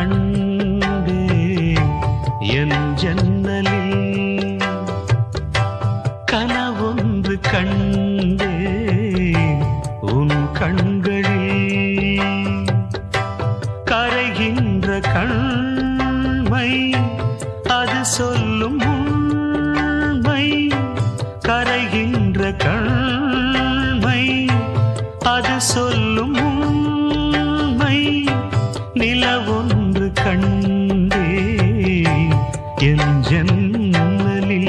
கண்டே என் ஜன்னலில் கனவொன்று கண்டே உன் கண்களில் கரைகின்ற கண்மை அது சொல்லும் உண்மை கரைகின்ற கண்மை அது சொல்லும் உண்மை நிலவொன்று கண்டே என் ஜன்னலில்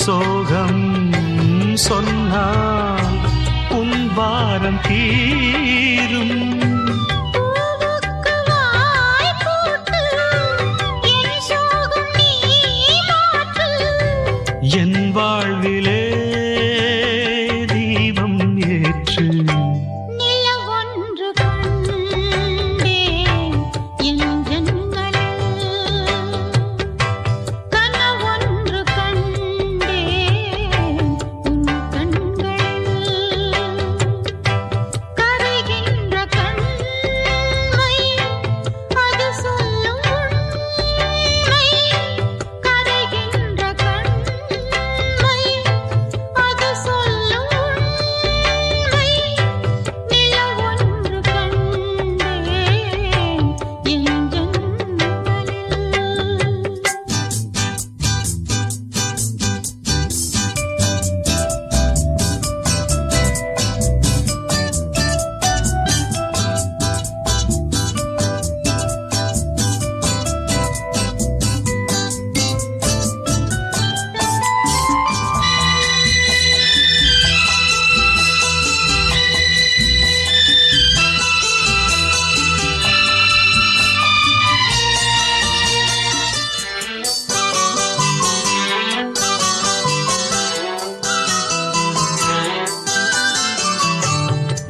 சோகம் சொன்னால் உன் பாரம் தீரும் என் வாழ்விலே தீபம் ஏற்று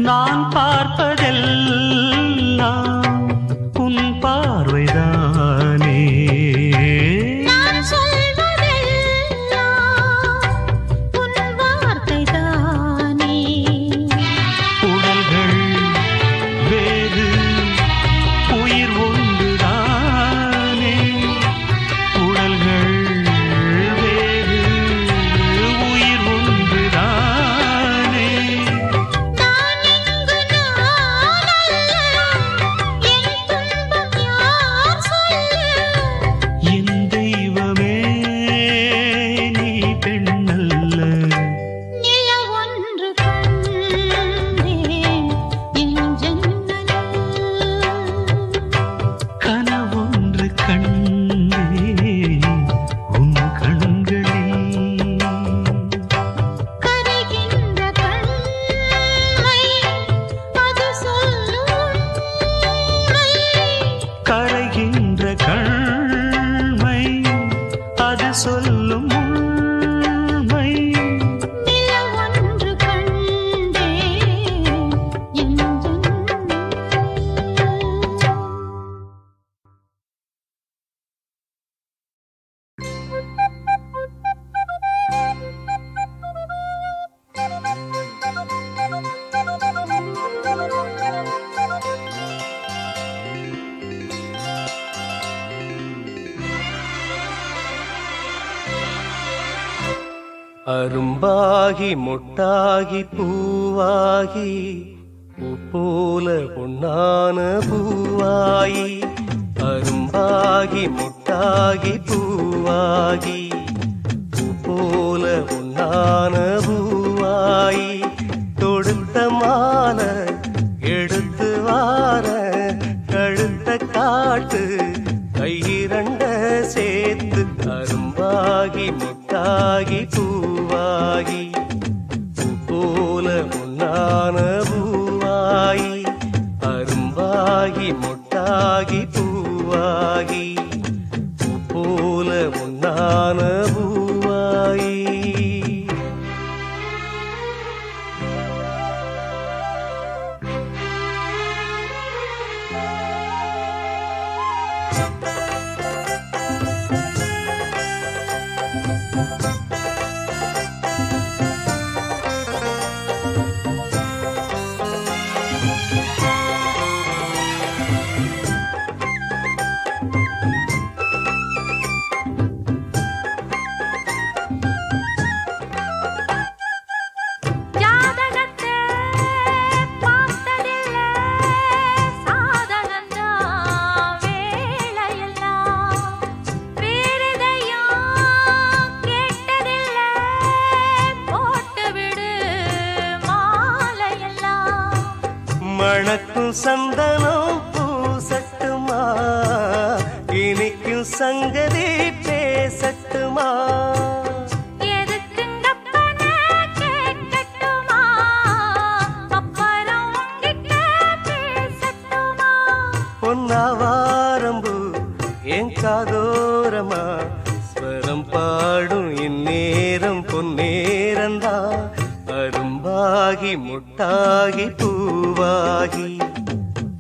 நான் பார்ப்பதெல்லாம் உன் பார்வைதானே நான் சொல்வதெல்லாம் உன் வார்த்தைதானே உடல்கள் வேறு உயிர் ஒன்றுதானே உடல்கள் வேறு உயிர் ஒன்றுதானே கரைகின்ற கண்மை அது சொல்லும் உண்மை நிலவொன்று கண்டே என் அரும்பாகி மொட்டாகி பூவாகி பூ போல பொன்னான பூவாயி அரும்பாகி மொட்டாகி மொட்டாகி பூவாகி பூ போல பொன்னான பூவாயி தொடுத்த மாலை எடுத்து வார கழுத்த காட்டு கையிரண்ட சேர்த்து அரும்பாகி மொட்டாகி பூவாகி பூ போல பொன்னான பூவாயி அரும்பாகி மொட்டாகி பூவாகி பூ போல பொன்னான பூவாயி ஜாதகத்தை பார்த்ததில்ல சாதகந்தான் வேளையெல்லாம் வேறெதையும் கேட்டதில்ல போட்டுவிடு மாலையெல்லாம் மணக்கும் சந்தனம் பூசட்டுமா இனிக்கும் சங்கதி பேசட்டுமா எதுக்குங்கப்பன கேட்கட்டுமா அப்புறம் உங்கிட்ட பேசட்டுமா பொன்னாவாரம்பு என் காதோரமா ஸ்வரம் பாடும் இந்நேரம் பொன்னேரந்தா அரும்பாகி முட்டாகி பூவாகி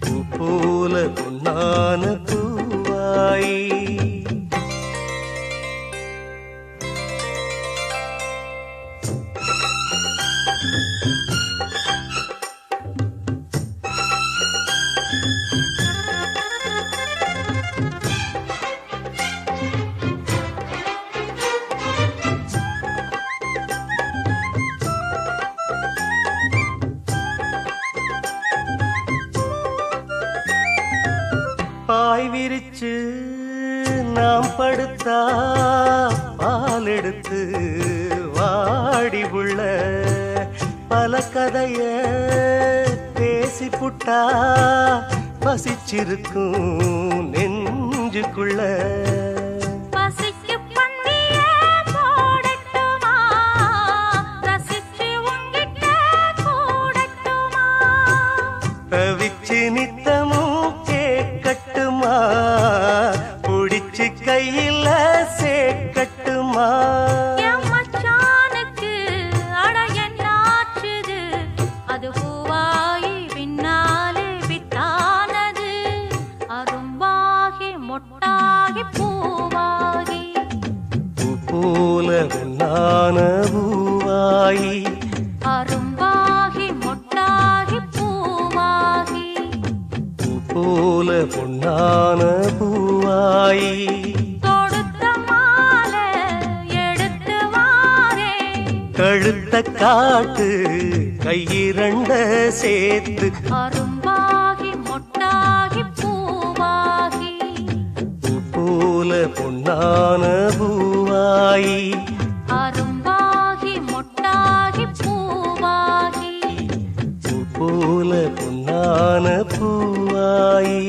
பூ போல பொன்னான பூவாயி பாய் விரிச்சு நாம் படுத்தா பால் எடுத்து வாடி உள்ள பல கதைய பேசி புட்டா பசிச்சிருக்கும் நெஞ்சுக்குள்ள பசிக்கு பந்திய போடட்டுமா ரசிச்சு உங்கிட்ட கூடட்டுமா தவிச்சு நித்தமும் கேட்கட்டுமா புடிச்சு கையில சேர்க்கட்டுமா என் மச்சானுக்கு அட என்னாச்சுது அது பூவாகி பின்னாலே வித்தானது அரும்பாகி மொட்டாகி பூவாகி பூ போல பொன்னான பூவாயி அரும்பாகி மொட்டாகி பூவாகி பூ போல பொன்னான பூவாயி தொடுத்த மாலை எடுத்து வாரே கழுத்த காட்டு கையிரண்ட சேர்த்து அரும்பாகி மொட்டாகி பூவாகி பூ போல பொன்னான பூவாயி அரும்பாகி மொட்டாகி பூவாகி பூ போல பொன்னான பூவாயி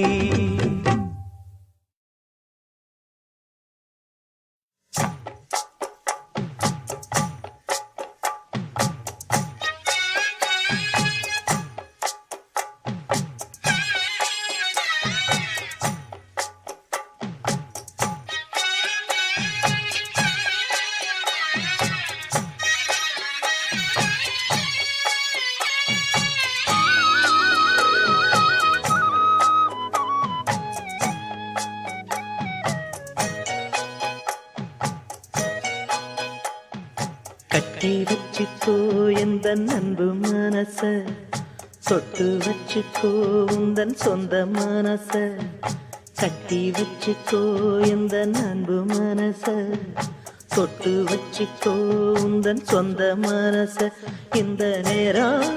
கட்டி வச்சுக்கோ எந்த அன்பு மனச சொட்டு வச்சுக்கோ உந்தன் சொந்த மனச கட்டி வச்சுக்கோ எந்த அன்பு மனச தொட்டு வச்சுக்கோ உந்தன் சொந்த மனச இந்த நேரம்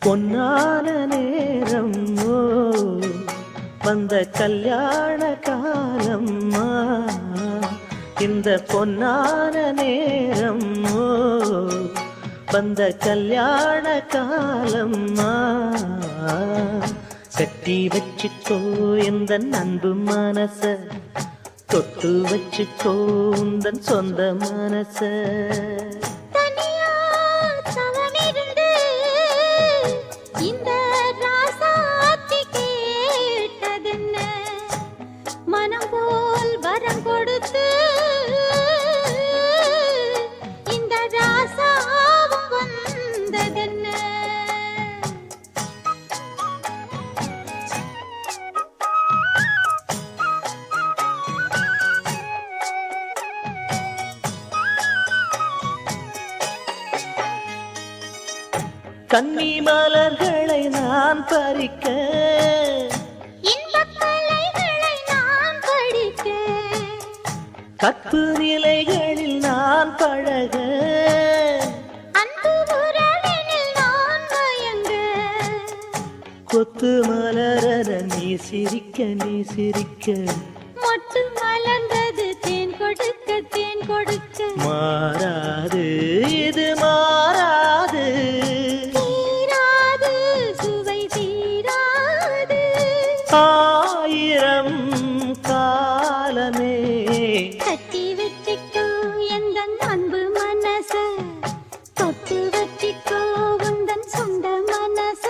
பொன்னான நேரம் வந்த கல்யாண காலம்மா இந்த பொன்னான நேரம் வந்த கல்யாண காலம்மா கட்டி வச்சுக்கோ இந்த அன்பு மனச தொட்டு வச்சுக்கோ உந்தன் சொந்த மனச தனியா தவமிருந்து இந்த ராசாத்தி கேட்டதென்ன மனம் போல் வரம் கொடுத்து இந்த ராசாவும் வந்ததென்ன கன்னி மலர்களை நான் பறிக்க இன்பக் கலைகளை நான் படிக்க கற்பு நிலைகளில் நான் பழக அன்பு உறவினில் நான் மயங்க கொத்து மலர நீ சிரிக்க நீ சிரிக்க மொட்டு மலர்ந்தது தேன் கொடுக்க தேன் கொடுக்க மாறாது இது மாறாது தீராது சுவை தீராது ஆயிரம் காலமே கட்டி வச்சிக்கோ எந்த அன்பு மனச தொட்டு வச்சிக்கோ உந்தன் சொந்த மனச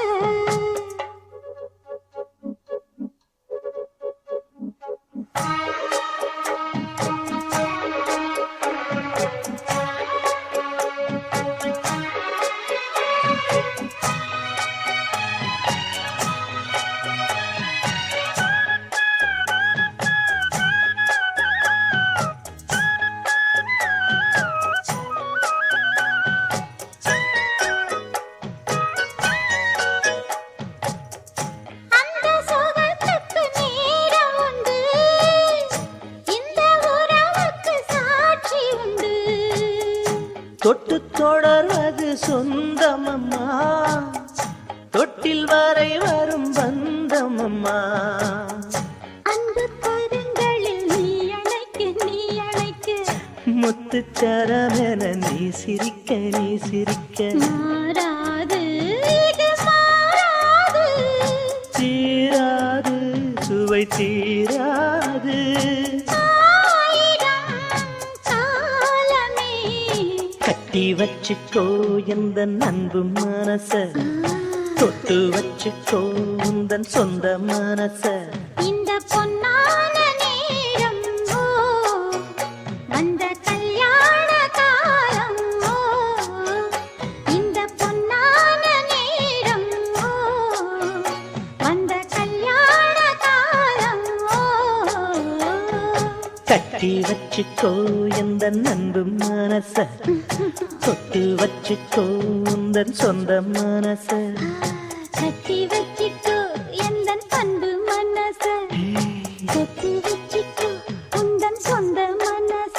அந்த சுகத்துக்கு நேரம் உண்டு இந்த உறவுக்கு சாட்சி உண்டு தொட்டு தொடர்வது சொந்தமம்மா தொட்டில் வரை வரும் பந்தமம்மா அன்பு கரங்களில் நீ அணைக்க முத்துச்சரமென நீ சிரிக்க நீ சிரிக்க மாறாது இது மாறாது தீராது சுவை தீராது ஆயிரம் காலமே கட்டி வச்சுக்கோ எந்த அன்பு மனச தொட்டு வச்சுக்கோ உந்தன் சொந்த மனச இந்த பொன்னான நேரம் வந்த கல்யாண காலம் இந்த பொன்னான நேரம் வந்த கல்யாண காலம் கட்டி வச்சுக்கோ எந்த அன்பு மனச தொட்டு வச்சுக்கோ உந்தன் சொந்த மனச கட்டி வச்சிக்கோ எந்தன் அன்பு மனச தொட்டு வச்சிக்கோ உந்தன் சொந்த மனச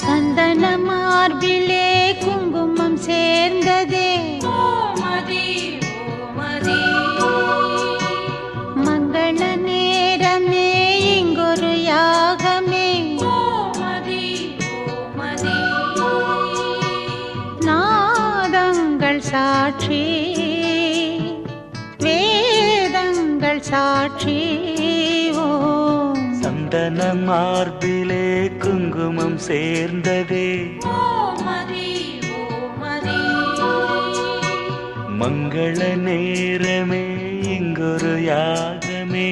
சந்தன மார்பிலே குங்குமம் சேர்ந்ததே மங்கள நேரமே இங்கொரு யாகமே நாதங்கள் சாட்சி வேதங்கள் சாட்சி ஓம் சந்தன மார்பிலே குங்குமம் சேர்ந்ததே மங்கள நேரமே இங்கொரு யாகமே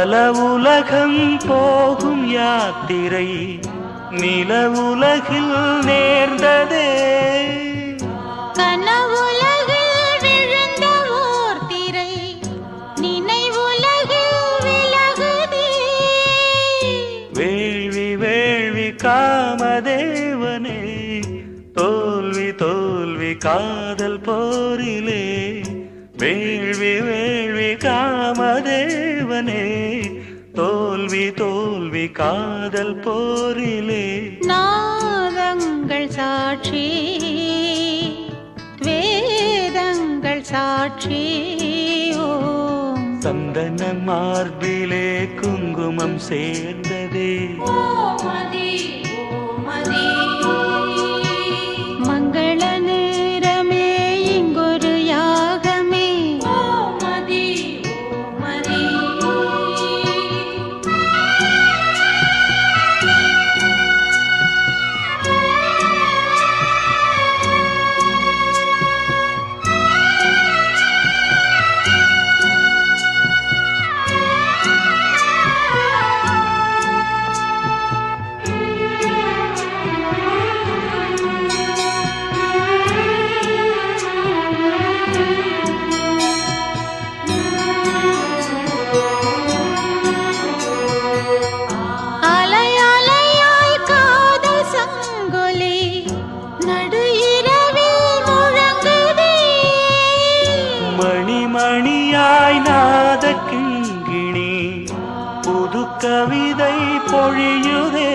பல உலகம் போகும் யாத்திரை நில உலகில் நேர்ந்ததே. கனவுலகில் விழுந்த ஓர் திரை நினைவுலகில் விலகுதே. வேள்வி வேள்வி காமதேவனே, தோல்வி தோல்வி காதல் போரிலே. வேள்வி வேள்வி காமதேவனே, தோல்வி தோல்வி காதல் போரிலே. நாதங்கள் சாட்சி வேதங்கள் சாட்சி ஓம். சந்தன மார்பிலே குங்குமம் சேர்ந்ததே. மங்கள நேரமே இங்கொரு யாகமே. அலை அலையாய் காதல் சங்கொலி நடு இரவில் முழங்குதே. மணி மணியாய் நாத கிங்கிணி புது கவிதை பொழியுதே.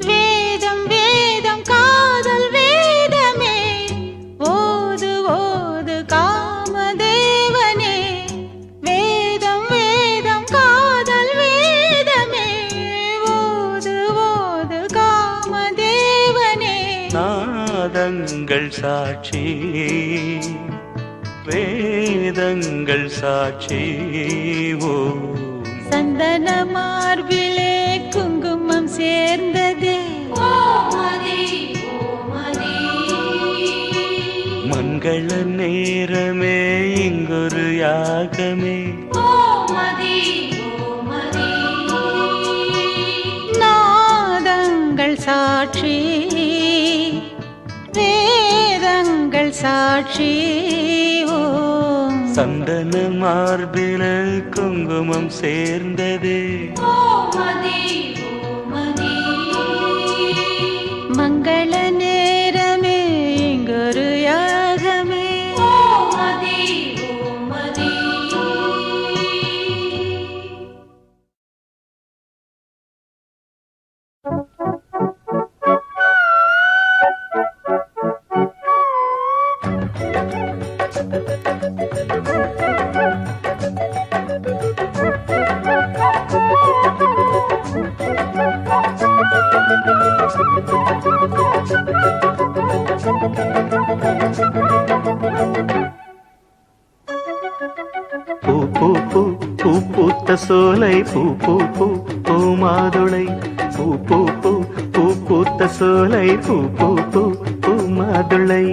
வேதம் வேதம் காதல் வேதமே ஓது ஓது காமதேவனே. வேதம் வேதம் காதல் வேதமே ஓது ஓது காமதேவனே. நாதங்கள் சாட்சி வேதங்கள் சாட்சி ஓம். சந்தன மார்பிலே குங்குமம் சேர்ந்ததே. மங்கள நேரமே இங்கொரு யாகமே. நாதங்கள் சாட்சி வேதங்கள் சாட்சி ஓம். சந்தன மார்பில குங்குமம் சேர்ந்ததே. மங்கள நேரமே இங்கொரு யாகமே. பூ பூ பூ பூ பூத்த சோலை பூ பூ பூ பூ மாதுளை. பூ பூ பூ பூ பூத்த சோலை பூ பூ பூ பூ மாதுளை.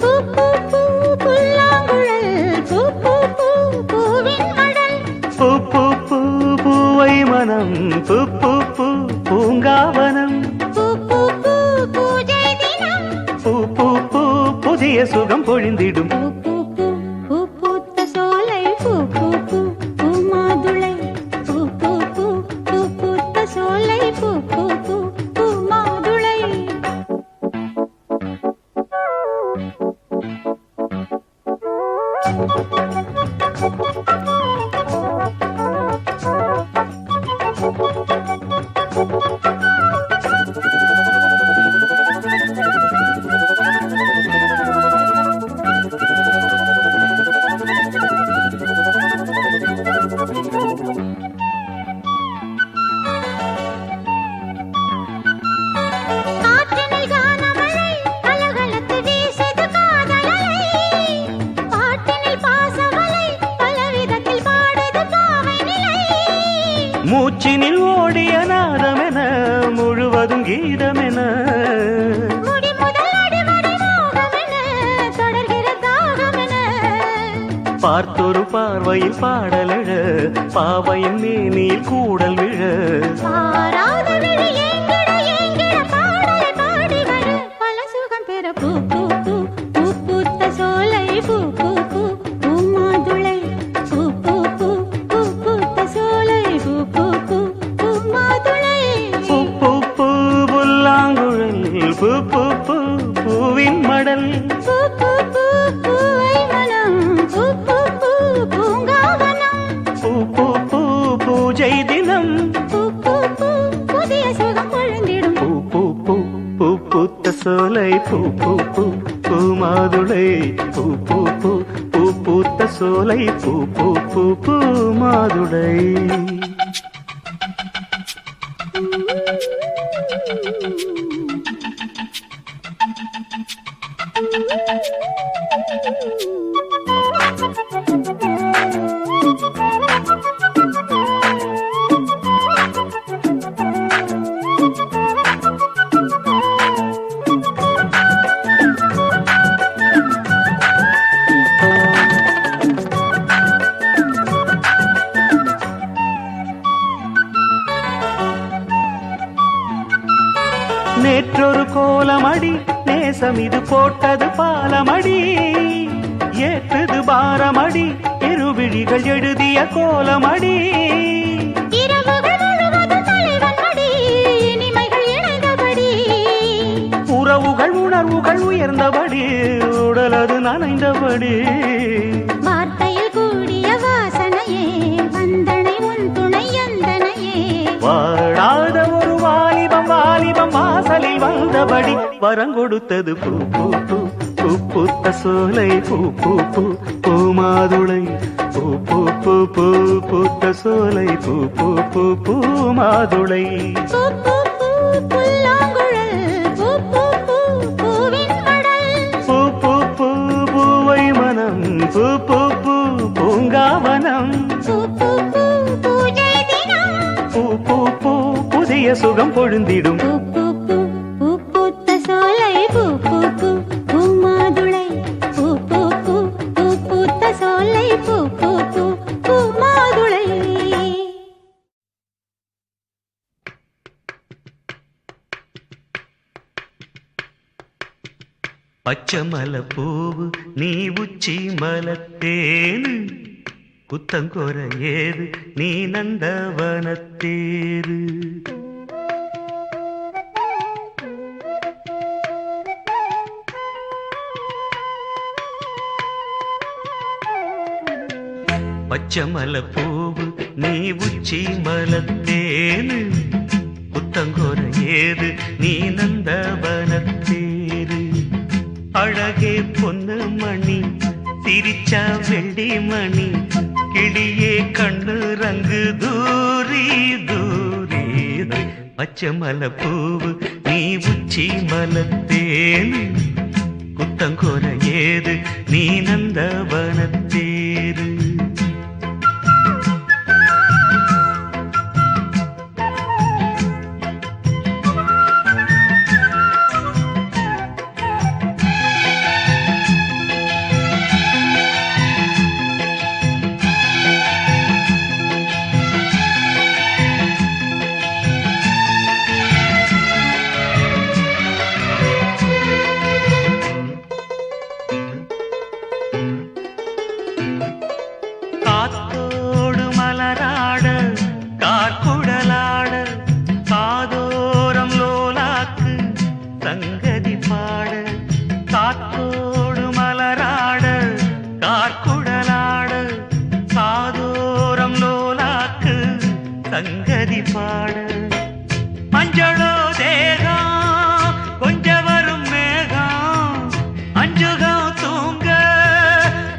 பூ பூ பூ புல்லாங்குழல் பூ பூ பூ பூவின் மடல். பூ பூ பூ பூவை மனம் பூ பூ பூ பூங்காவனம். பூ பூ பூ பூஜை தினம். பூ பூ பூ புதிய சுகம் பொழிந்திடும். பூ பூ பூ பூ பூத்த சோலை பூ பூ பூ பூ மாதுளை. பூ பூ பூ பூ பூத்த சோலை பூ பூ பூ பூ மாதுளை. காற்றினில் கானமழை கலகலத்து வீசுது காதல் அலை. பாட்டினில் பாசமலை பலவிதத்தில் பாடுது பாவை நிலை. மூச்சினில் ஓடிய நாதமென முழுவதும் கீதமென. முடி முதல் அடிவரை மோகமென தொடர்கிற தாகமென. பார்த்தொரு பார்வை பார்வையில் பாடலழ பாவையின் மேனில் கூடல் விழ பாராத விழி ஏங்கிட ஏங்கிட பாடலை பாடி வர பல சுகம் பெற பூ பூ பூ பூ பூத்த சோலை பூ பூ பூ பூமாதுளை பூ பூ பூ பூ பூத்த சோலை பூ பூ பூ பூமாதுளை பூ பூ பூ புல்லாங்குழல் பூ பூ பூ பூவின் மடல் பூ பூ பூ பூவை மனம் பூ பூ பூ பூங்காவனம் பூ பூ பூ பூஜை தினம் பூ பூ பூ புதிய சுகம் பொழுந்திடும் பூ பூ பூ பூ பூத்த சோலை பூ பூ பூ பூமாதுளை பூ பூ பூ பூ பூத்த சோலை பூ பூ பூ பூமாதுளை நேற்றொரு கோலமடி நேசம் இது போட்டது பாலமடி ஏற்றது பாரமடி இருவிழிகள் எழுதிய கோலமடி இரவுகள் முழுவதும் தலைவன் மடி இனிமைகள் இணைந்தபடி உறவுகள் உணர்வுகள் உயர்ந்தபடி உடலது நனைந்தபடி வார்த்தையில் கூடிய வாசனையே வந்தனை உன் துணை எந்தனையே வாழாத ஒரு வாலிபம் வாலிபம் வாசலில் வந்தபடி வரங்கொடுத்தது பூ பூ பூ பூ பூத்த சோலை பூ பூ பூ பூமாதுளை பூ பூ பூ பூ பூத்த சோலை பூ பூ பூ பூமாதுளை பூ பூ பூ புல்லாங்குழல் பூ பூ பூ பூவின் மடல் பூ பூ பூ பூவை மனம் பூ பூ பூ பூங்காவனம் பூ பூ பூ பூஜை தினம் பூ பூ பூ புதிய சுகம் பொழுந்திடும் பூ பூ பூ பூ பூத்த சோலை பூ பூ பூ பூமாதுளை பூ பூ பூ பூ பூத்த சோலை பூ பூ பூ பூமாதுளை பச்சமல பூவு நீ உச்சி மலத்தேனு குத்தங்கொர ஏது நீ நந்தவனத்தேரு பச்சமல பூவு நீ உச்சி மலத்தேனு குத்தங்கொர ஏது நீ நந்தவனத்தேரு அழகே பொன்னு மணி சிரிச்சா வெள்ளி மணி கிளியே கண்ணு ரங்கு தூரி தூரி பச்சமல பூவு நீ உச்சி மலத்தேனு குத்தங்கொர ஏது நீ நந்தவனத்தேரு காத்தோடு மலராட கார்குடலாட காதோரம் லோலாக்கு சங்கதி பாட காத்தோடு மலராட கார்குடலாட காதோரம் லோலாக்கு சங்கதி பாட மஞ்சளோ தேகம் கொஞ்ச வரும் மேகம் அஞ்சுகம் தூங்க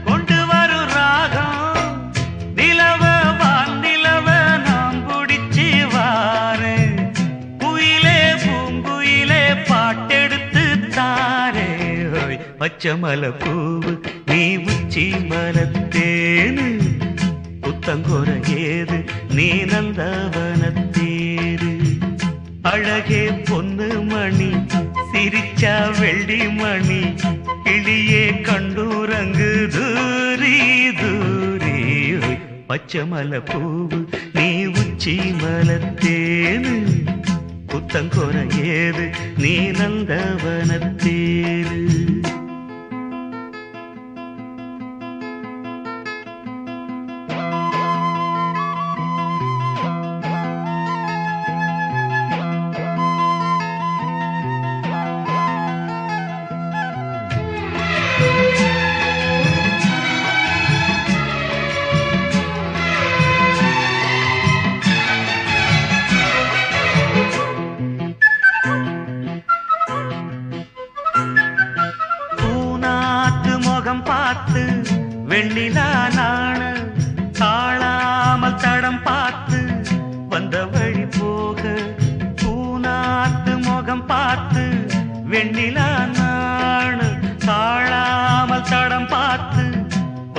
கொண்டு வரும் ராகம் நிலவ வானிலவ நாம் பிடிச்சி வாரு குயிலே பூங்குயிலே பாட்டெடுத்து தாரே பச்சமல பூவு நீ உச்சி மலத்தேனு புத்தங்கொர ஏது நீ நந்தவனத்தேரு அழகே பொன்னு மணி சிரிச்சா வெள்ளி மணி கிளியே கண்டூரங்கு தூரி தூரி பச்சை மலை பூவு நீ உச்சி மலத்தேனு புத்தங்கொர ஏது நீ நந்தவனத்தேரு பார்த்து வெண்ணிலா நாண தாழாமல் தடம் பார்த்து வந்த வழி போக பூநாத்து முகம் பார்த்து வெண்ணிலா நாண தாழாமல் தடம் பார்த்து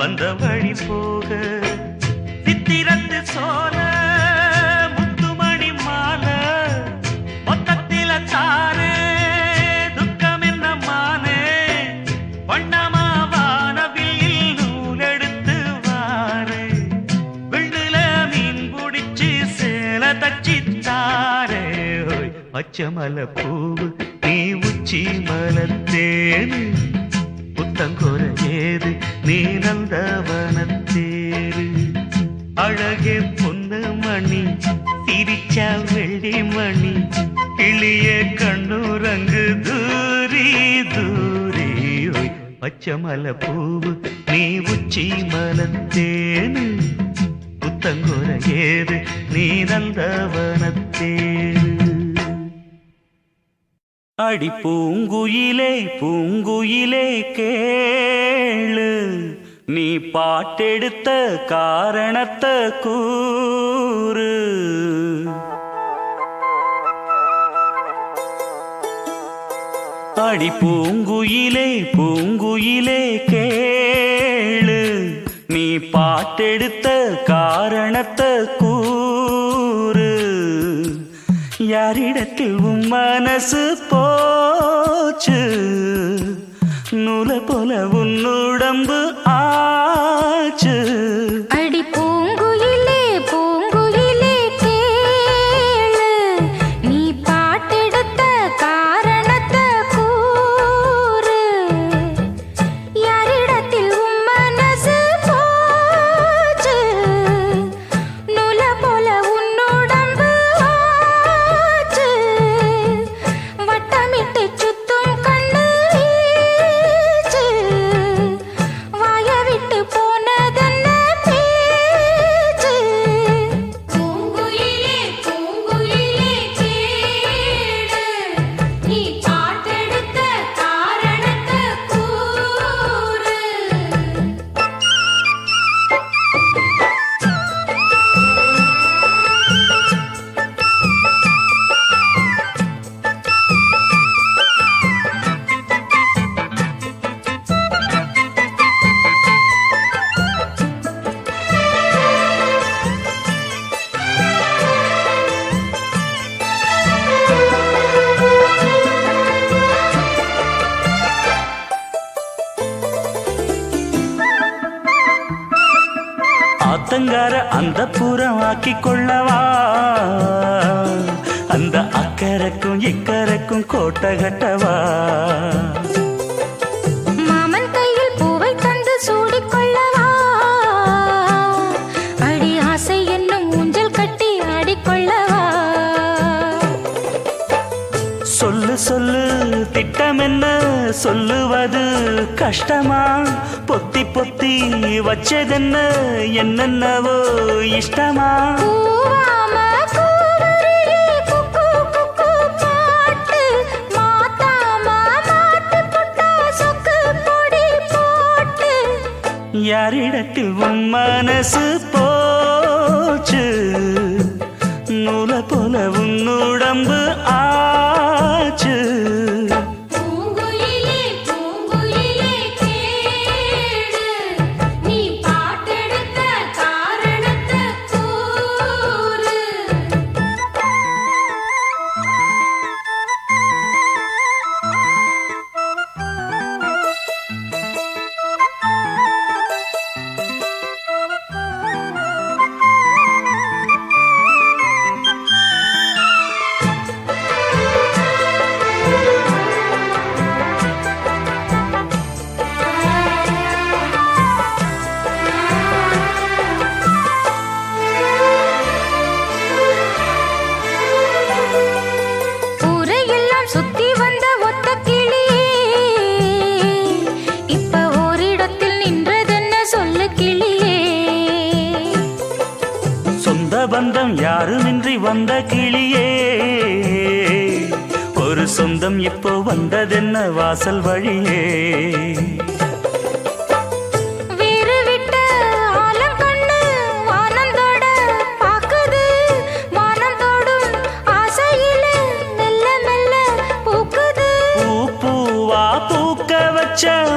வந்த வழி போக சித்திரத்து சோல முத்துமணி மாலை மொத்தத்தில தாரே துக்கம் என்ன மானே வண்ணமா பச்சை மலை பூவு நீ உச்சி மலத்தேனு புத்தங்கொர ஏது நீ நந்தவனத்தேரு அழகே பொண்ணு மணி சிரிச்சா வெள்ளி மணி கிளிய கண்ணுரங்கு தூரி தூரி பச்சை மலை பூவு நீ உச்சி மலத்தேனு புத்தங்கொர ஏது நீ நந்தவனத்தேரு அடி பூங்குயிலே பூங்குயிலே கேளு நீ பாட்டெடுத்த காரணத்தை கூறு அடி பூங்குயிலே பூங்குயிலே கேளு நீ பாட்டெடுத்த காரணத்தை கூறு யாரிடத்தில் உன் மனசு போச்சு நூலை போல உன் உடம்பு ஆச்சு அடி பூங்குயிலே பூங்குயிலே கேளு நீ பாட்டெடுத்த காரணத்தை கூறு யாரிடத்தில் உன் மனசு போச்சு நூலை போல உன் உடம்பு ஆச்சு வட்டமிட்டு சுத்தும் கண்ணு வீச்சு வாய விட்டு போனதென்ன பேச்சு பூங்குயிலே பூங்குயிலே கேளு நீ பாட்டெடுத்த காரணத்தை கூறு ஆத்தங்கார அந்த புறம் ஆக்கி கொள்ளவா அந்த அக்கறைக்கும் இக்கரைக்கும் கோட்டை கட்டவா மாமன் கையில் பூவை தந்து சூடிக்கொள்ளவா அடி ஆசை என்னும் ஊஞ்சல் கட்டி ஆடிக்கொள்ளவா சொல்லு சொல்லு திட்டம் என்ன சொல்லுவது கஷ்டமா பொத்தி பொத்தி வச்சதென்ன என்னென்னவோ இஷ்டமா கூவாம கூவருளி குக்கு குக்கு பாட்டு மாத்தாம மாட்டு புட்டா சொக்கு பொடி போட்டு யாரிடத்தில் உன் மனசு போச்சு நூலை போல உன் உடம்பு ஆச்சு பூங்குயிலே பூங்குயிலே கேளு நீ பாட்டெடுத்த காரணத்தை கூறு வந்த கிளியே ஒரு சொந்தம் இப்போ வந்ததென்ன வாசல் வழியே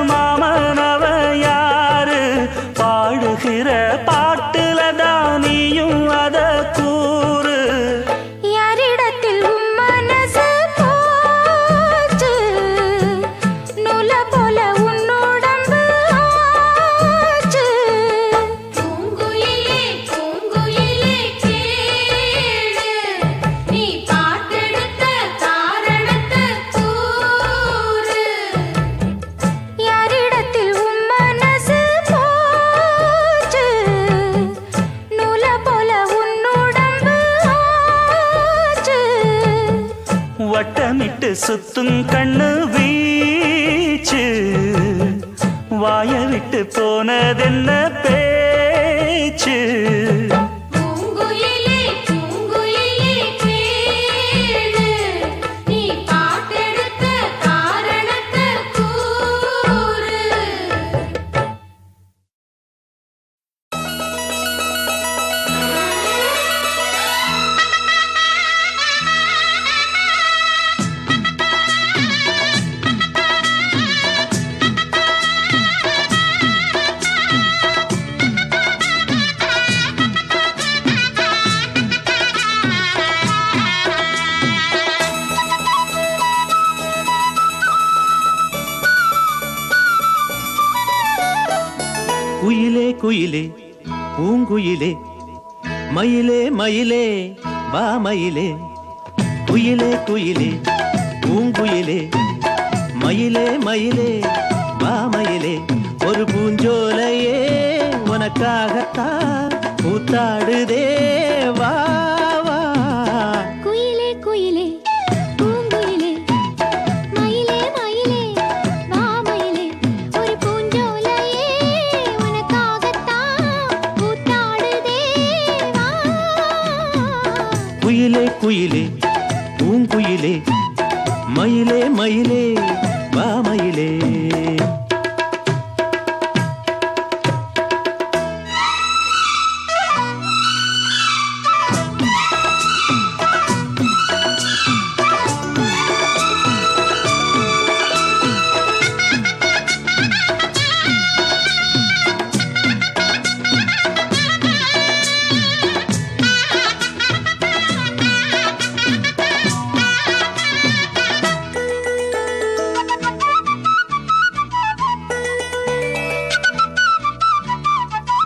மாமனவ யாரு பாடுகிற பாட்டுல தானியும் அத கூறு யாரிடத்தில் மனசு போச்சு நூல போல உன்னுடம்பு ஆச்சு பூங்குயிலே பூங்குயிலே கேளு நீ பாட்டெடுத்த காரணத்தை கூறு யாரிடத்தில் மனசு போச்சு நூல போல உன்னுடம்பு ஆச்சு வட்டமிட்டு சுத்தும் கண்ணு வீச்சு வாய விட்டு போனதென்ன பேச்சு பூங்குயிலே பூங்குயிலே கேளு நீ பாட்டெடுத்த காரணத்தை கூறு குயிலே குயிலே பூங்குயிலே மயிலே மயிலே வா மயிலே குயிலே குயிலே பூங்குயிலே மயிலே மயிலே வா மயிலே ஒரு பூஞ்சோலையே உனக்காகத்தான் கூத்தாடுதே வா வா குயிலே குயிலே பூங்குயிலே மயிலே மயிலே வா மயிலே ஒரு பூஞ்சோலையே உனக்காகத்தான் கூத்தாடுதே வா குயிலே குயிலே பூங்குயிலே மயிலே மயிலே வா மயிலே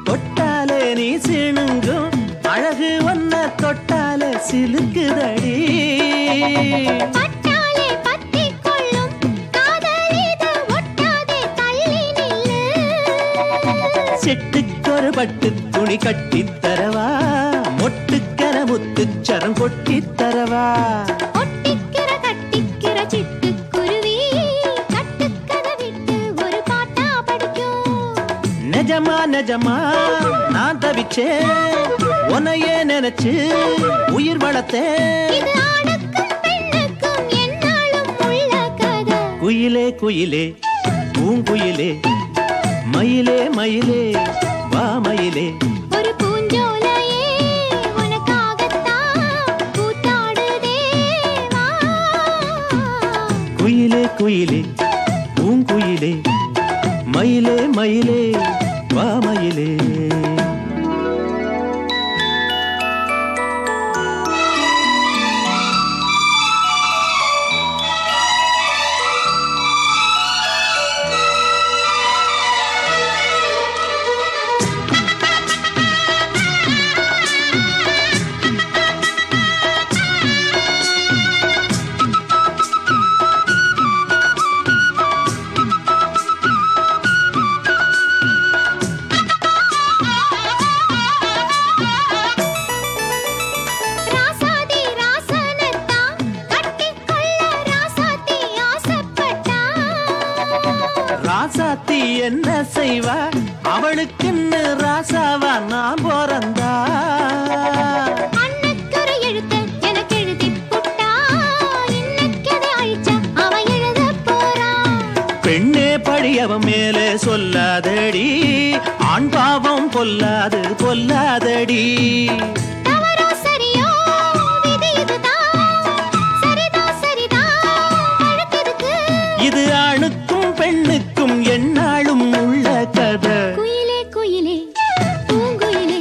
தொட்டாலே நீ சிணுங்கும் அழகு ஒன்ன தொட்டாலே சிலுக்குதடி பட்டாலே பத்திக் கொள்ளும் காதல் இது ஒட்டாதே தள்ளி நில்லு செட்டுக்கொரு பட்டு துணி கட்டித் தரவா மொட்டுக்கர முத்துச்சரம் கொட்டித் தரவா ஒட்டிக்கிற கட்டிக்கிற சிட்டுக்குருவி கட்டுக்கதை விட்டு ஒரு பாட்டா படிக்கும் நிஜமா நிஜமா நான் தவிச்சேன் உன்னையே நினைச்சு உயிர் வளர்த்தேன் இது ஆணுக்கும் பெண்ணுக்கும் என்னாலும் உள்ள கதை குயிலே குயிலே பூங்குயிலே மயிலே மயிலே வா மயிலே ஒரு பூஞ்சோலையே உனக்காகத்தான் கூத்தாடுதே வா குயிலே குயிலே பூங்குயிலே மயிலே மயிலே வா மயிலே ராசாதி ராசனத்தான் கட்டிக்கொள்ள ராசாத்தி ஆசைப்பட்டா ராசாத்தி என்ன செய்வா அவளுக்குன்னு ராசாவா நான் பிறந்தா அன்னைக்கொரு எழுத்த பழியவன் மேலே சொல்லாதடி, ஆண் பாவம் பொல்லாது பொல்லாதடி. தவறோ சரியோ விதி இதுதான், சரிதான் சரிதான் வழக்கெதுக்கு? இது ஆணுக்கும் பெண்ணுக்கும் எந்நாளும் உள்ள கதை. குயிலே குயிலே பூங்குயிலே,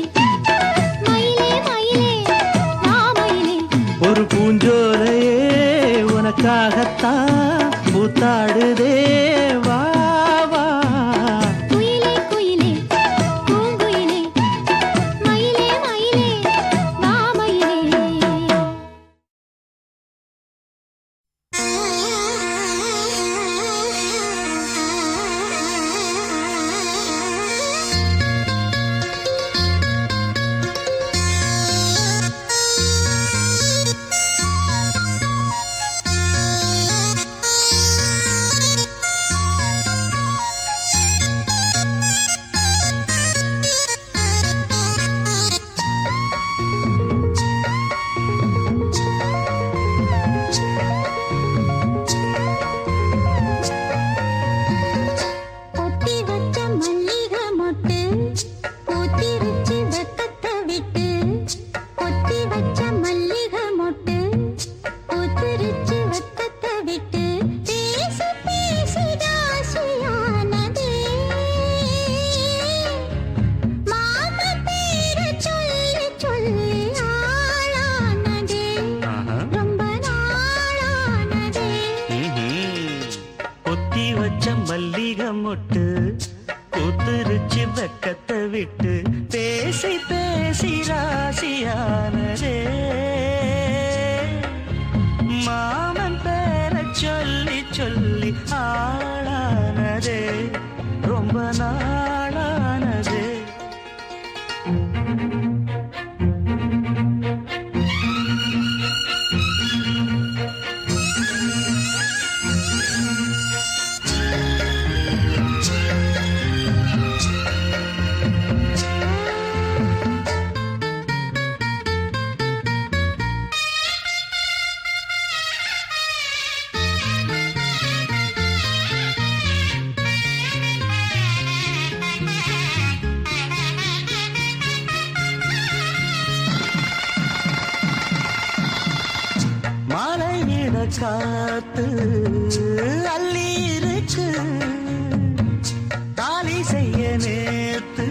மயிலே மயிலே மாமயிலே, ஒரு பூஞ்சோலையே உனக்காகத்தான் கூத்தாடுதே வா வா. குயிலே குயிலே பூங்குயிலே, மயிலே மயிலே மாமயிலே. பொத்தி வச்ச மல்லிகை மொட்டு பூத்திருச்சு வெக்கத்தை விட்டு, பொத்தி வச்ச மல்லிகை மொட்டு பூத்திருச்சு வெக்கத்தை விட்டு, பேசி பேசி ராசியானதே, மாம பேரை சொல்லி சொல்லி ஆளானதே, ரொம்ப நாளானதே. பொத்தி வச்ச மல்லிகை மொட்டு பூத்திருச்சு வெக்கத்தை விட்டு, பேசி பேசி ராசியானதே, மாமன் பேரை சொல்லி சொல்லி ஆளானதே, ரொம்ப நாளானதே. மாலை நிற காத்து அள்ளி இருக்கு, தாலி செய்ய நேத்து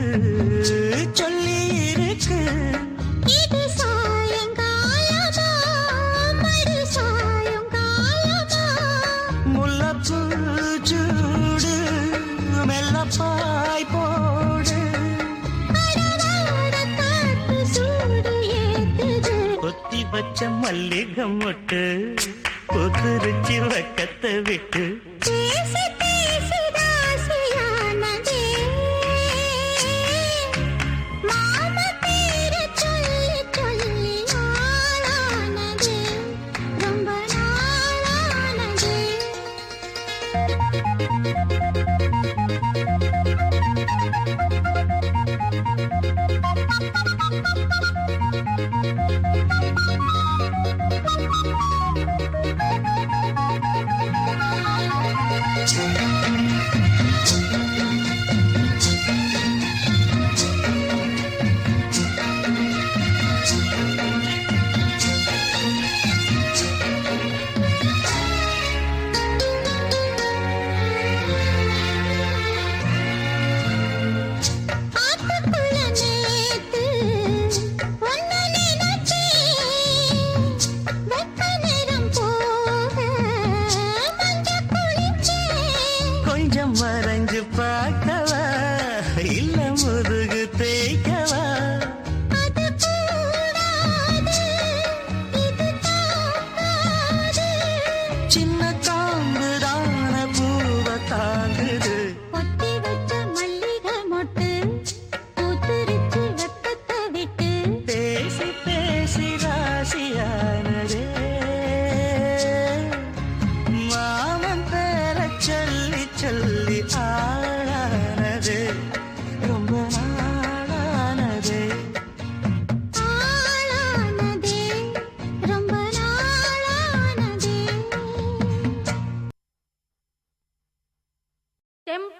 சொல்லி இருக்கு. இது சாயங்காலமா மறு சாயங்காலமா, முல்லப்பூ சூடு மெல்லப்பாய் போடு, அடவாட காத்து சூடு ஏத்துது. கொத்தி வச்ச மல்லிகை மொட்டு கொத்துருச்சி வக்கத்தை விட்டு, பேசி பேசி ராசியானதே, மாம பேரை சொல்லி சொல்லி ஆளானதே, ரொம்ப நாளானதே. ஆத்துக்குள்ள நேத்து ஒன்னு நினைச்சேன், வெக்க நேரம் போக மஞ்சள் குளிச்சேன். கொஞ்சம் மறைஞ்சு பார்க்கவா இல்ல முதுகு தேய்க்கவா, அது கூடாது, இது தாக்காது. சின்ன காம்பு தான பூவ தாங்குது. பொத்தி வச்ச மல்லிகை மொட்டு பூத்திருச்சு வெக்கத்தை விட்டு, பேசி பேசி ராசியானதே, மாமன் பேரை சொல்லி சொல்லி ஆளானதே, ரொம்ப நாளானதே. ஆளானதே, ரொம்ப நாளானதே. டெம்போ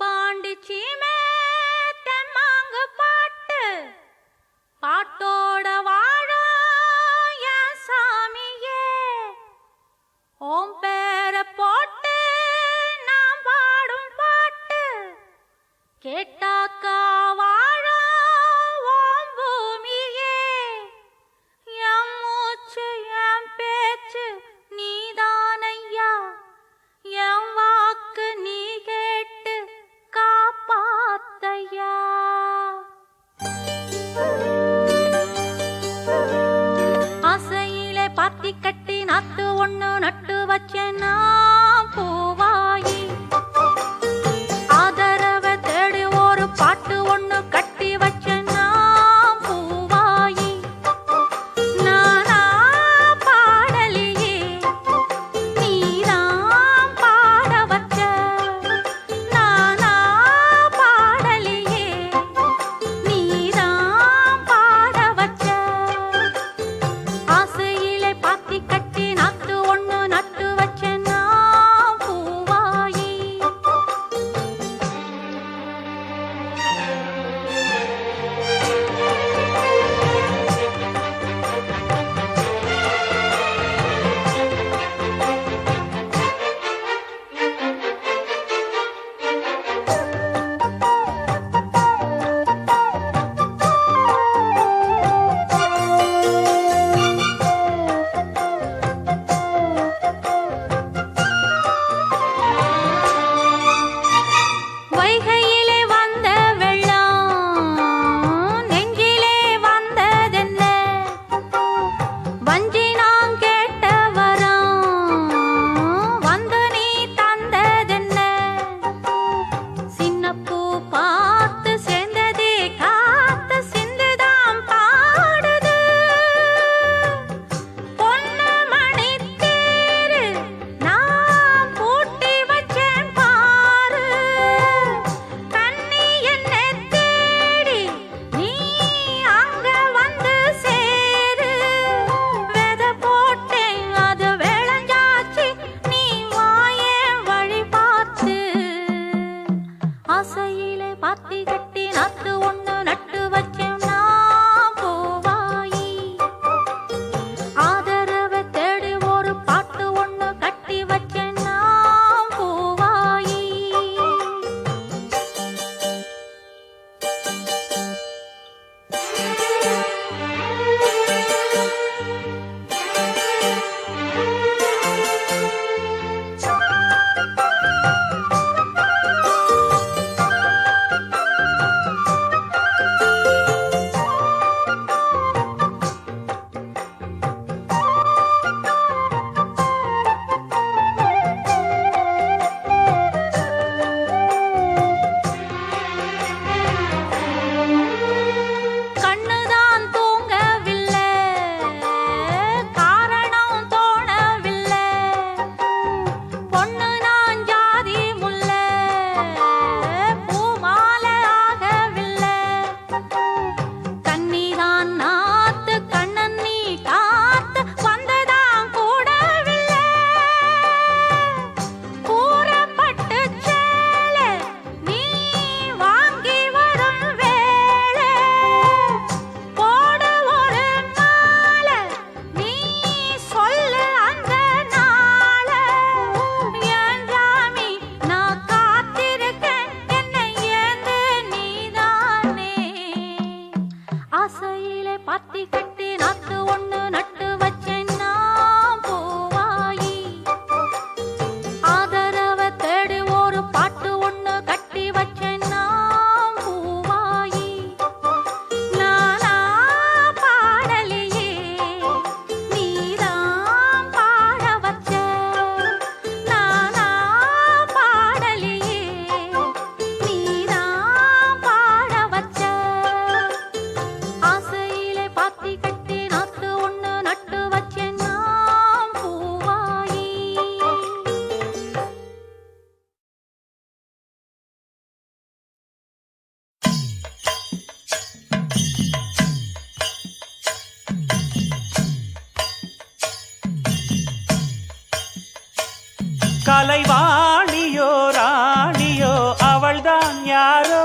கலைவாணியோ ராணியோ அவள்தான் யாரோ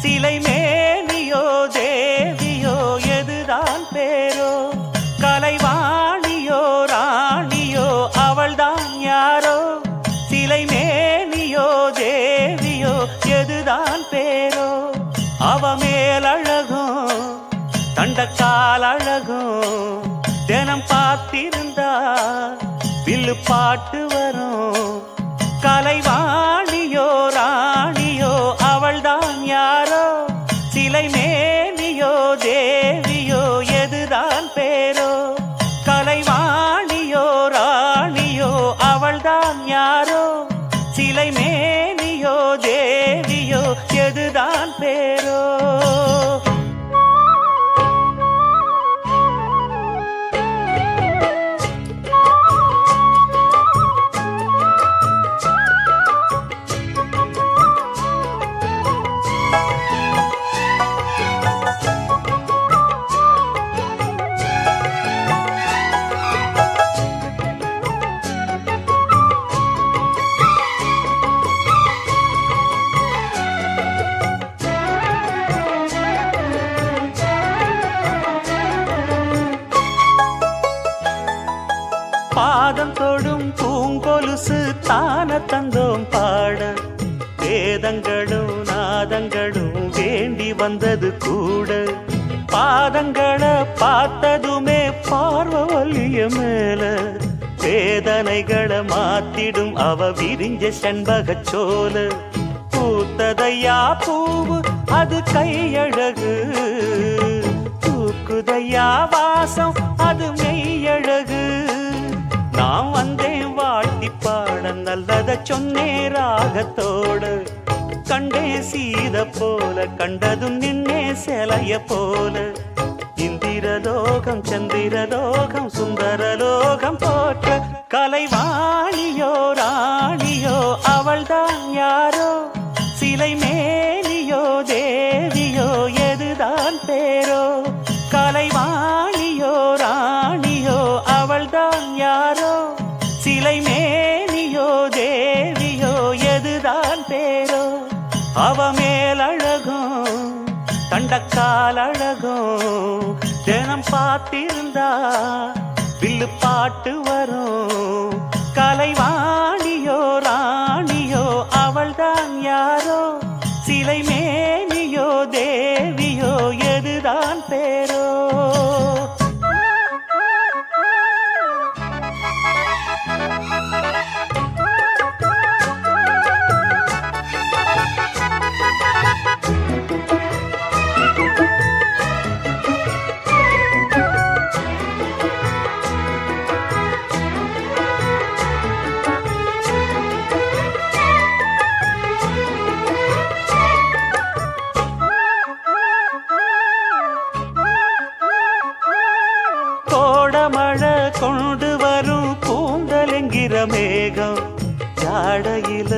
சிலை மேனியோ தேவியோ எதுதான் பேரோ கலைவாணியோ ராணியோ அவள்தான் யாரோ சிலை மேனியோ தேவியோ எதுதான் பேரோ அவ மேலழகும் தண்டக்கால் அழகும் தினம் பார்த்திருந்தா வில்லு பாட்டு வரும் கலைவாணியோ ராணியோ அவள்தான் யாரோ சிலை மேனியோ தேவியோ எதுதான் பேரோ கலைவாணியோ ராணியோ அவள்தான் யாரோ சிலை மேனியோ தேவியோ எதுதான் பேரோ பாதம் தொடும் பூங்கொலுசு தான தந்தோம் பாட வேதங்களும் நாதங்களும் வேண்டி வந்தது கூட பாதங்களை பார்த்ததுமே பார்வலிய மேல வேதனைகளை மாத்திடும் அவ விரிஞ்ச செண்பகச் சோல பூத்ததையா பூவு அது கையழகு தூக்குதையா வாசம் அது மெய்யழகு நான் வந்தேன் வாழ்த்தி பாட நல்லத சொன்னே ராகத்தோடு கண்டே சீத போல கண்டதும் நின்னே சிலைய போல இந்திரலோகம் சந்திரலோகம் சுந்தரலோகம் போற்ற கலைவாணியோ ராணியோ அவள்தான் யாரோ சிலை மேனியோ தேவியோ எதுதான் பேரோ கலைவாணியோ ராணியோ அவள்தான் யாரோ சிலை மேனியோ தேவியோ எதுதான் பேரோ அவ மேலழகும் தண்டக்கால் அழகும் தினம் பார்த்திருந்தா வில்லு பாட்டு வரும் கலைவாணியோ ராணியோ அவள்தான் யாரோ சிலை மேனியோ தேவியோ எதுதான் பேரோ கோடமழை கொண்டு வரும் கூந்தலெங்கிற மேகம் ஜாடையில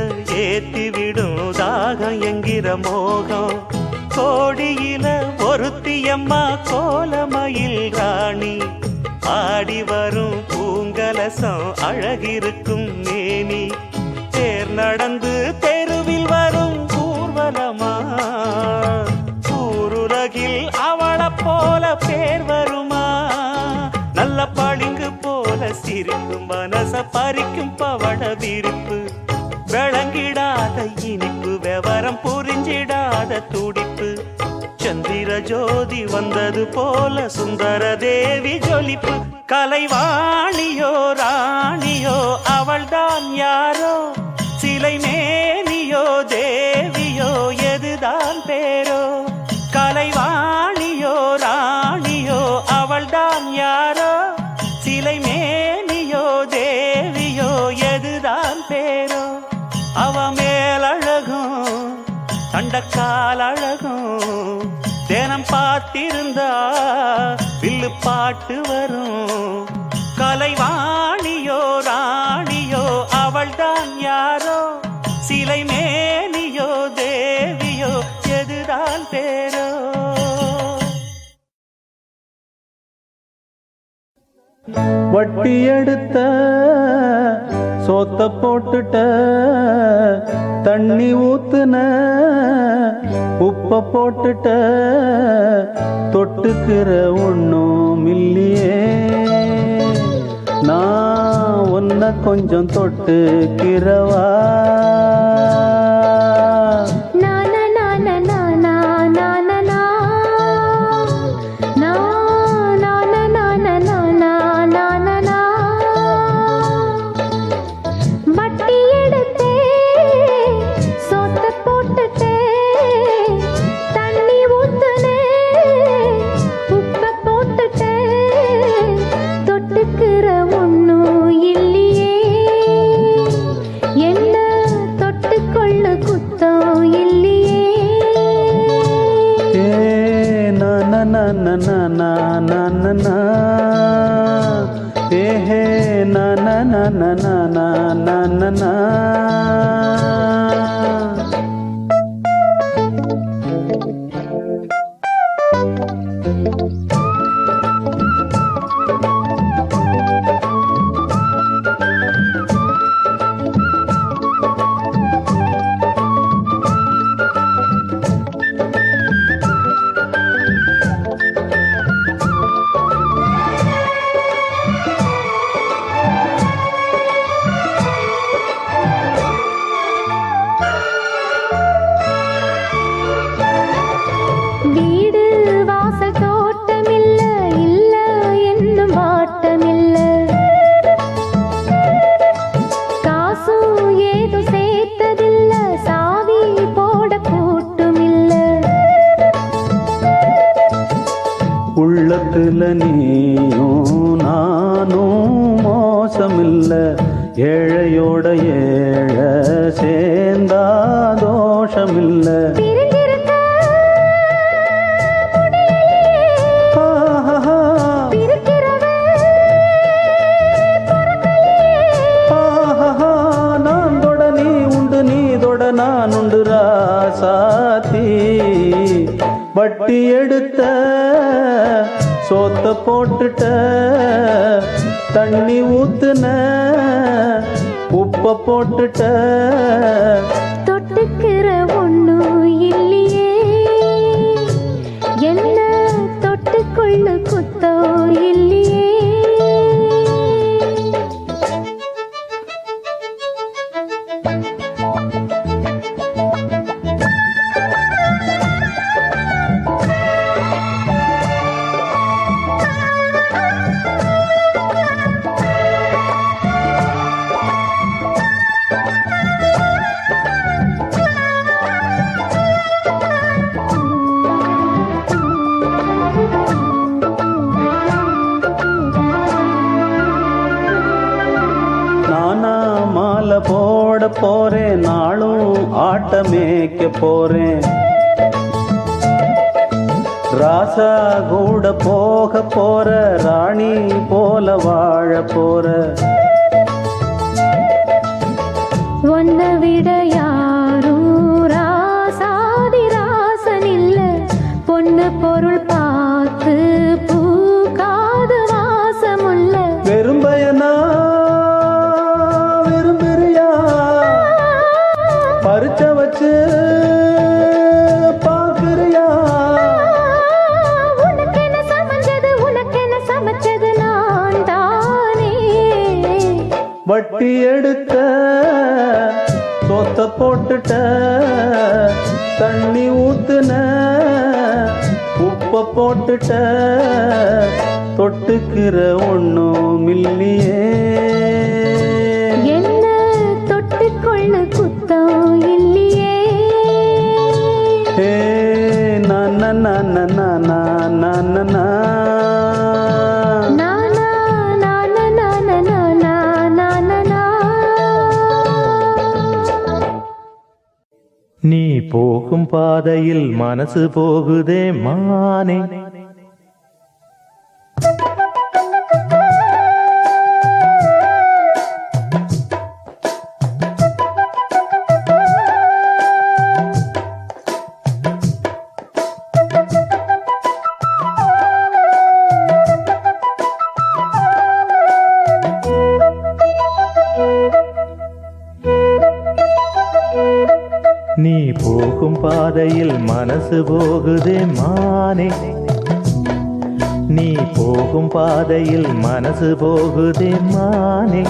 ஏத்தி விடும் தாகம் என்கிற மோகம் கோடியில ஒருத்தியம்மா கோலமயில் ராணி ஆடி வரும் பூங்கலசம் அழகிருக்கும் மேனி தேர் நடந்து தெருவில் வரும் ஊர்வலமா ஊருலகில் அவளை போல பேர் வருமா நல்ல பளிங்கு போல சிரிக்கும் மனச பறிக்கும் பவள விரிப்பு விளங்கிடாத இனிப்பு விவரம் புரிஞ்சிடாத துடிப்பு சந்திர ஜோதி வந்தது போல சுந்தர தேவி ஜொலிப்பு கலைவாணியோ ராணியோ அவள்தான் யாரோ சிலை மேனியோ தேவியோ எதுதான் பேரோ கலைவாணியோ ராணியோ அவள்தான் யாரோ சிலை மேனியோ தேவியோ எதுதான் பேரோ அவ மேலழகும் தண்டக்கால் அழகும் தினம் பார்த்திருந்தா வில்லு பாட்டு வரும் கலைவாணியோ ராணியோ அவள்தான் யாரோ சிலை மேனியோ தேவியோ எதுதான் பேரோ வட்டி எடுத்த சோத்த போட்டுட்ட தண்ணி ஊத்துன உப்ப போட்டுட்ட தொட்டுக்கிற ஒண்ணும் இல்லையே நான் உன்னை கொஞ்சம் தொட்டுக்கிறவா உள்ளத்துல நீயும் நானும் மோசமில்ல ஏழையோட ஏழை சேர்ந்தா தோஷமில்ல நான் தொட நீ உண்டு நீ தொட நான் உண்டு ராசாத்தி வட்டி எடுத்த சோத்த போட்டுட்ட தண்ணி ஊத்துன உப்ப போட்டுட்ட தொட்டுக்கிற ஒண்ணும் இல்லையே என்ன தொட்டுக்கொள்ள குத்தோ இல்லையே போட போறேன் நாளும் ஆட்டமேக்க போறேன் ராசா கூட போக போற ராணி போல வாழ போற உன்னை விட யாரும் ராசாதி ராசன் இல்ல பொண்ணு பொருள் பார்த்து பூக்காத வாசமுள்ள வெறும்பயனா பறிச்ச வச்சு பாக்குறியா உனக்கென சமைச்சது நான் தானே வட்டி எடுத்த சொத்த போட்டுட்ட தண்ணி ஊத்துன உப்ப போட்டுட்ட தொட்டுக்கிற ஒண்ணும் இல்லையே என்ன தொட்டுக்கொள்ள குத்தம் இல்லையே நீ போகும் பாதையில் மனசு போகுதே மானே நீ போகும் பாதையில் மனசு போகுதே மானே, நீ போகும் பாதையில் மனசு போகுதே மானே,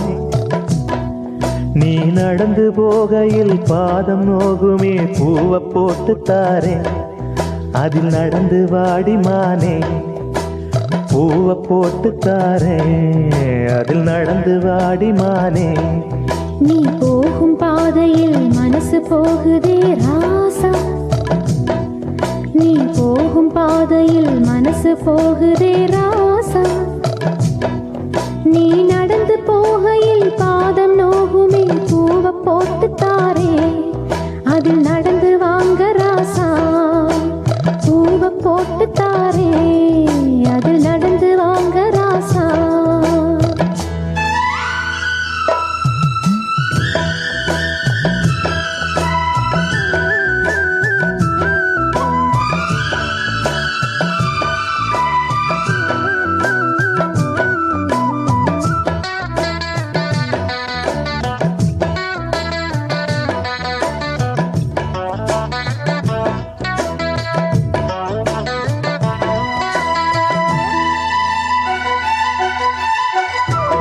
நீ நடந்து போகையில் பாதம் நோகுமே பூவை போட்டு தாரே, அதில் நடந்து வாடி மானே, பூவை போட்டு தாரே, அதில் நடந்து வாடி மானே. நீ போகும் பாதையில் மனசு போகுதே ராசா, நீ போகும் பாதையில் மனசு போகுதே ராசா, நீ நடந்து போகையில் பாதம் நோகுமே பூவை போட்டு தாரே, அதில் நடந்து வாங்க ராசா, பூவை போட்டு தாரே, அதில் நடந்து வாங்க ராசா.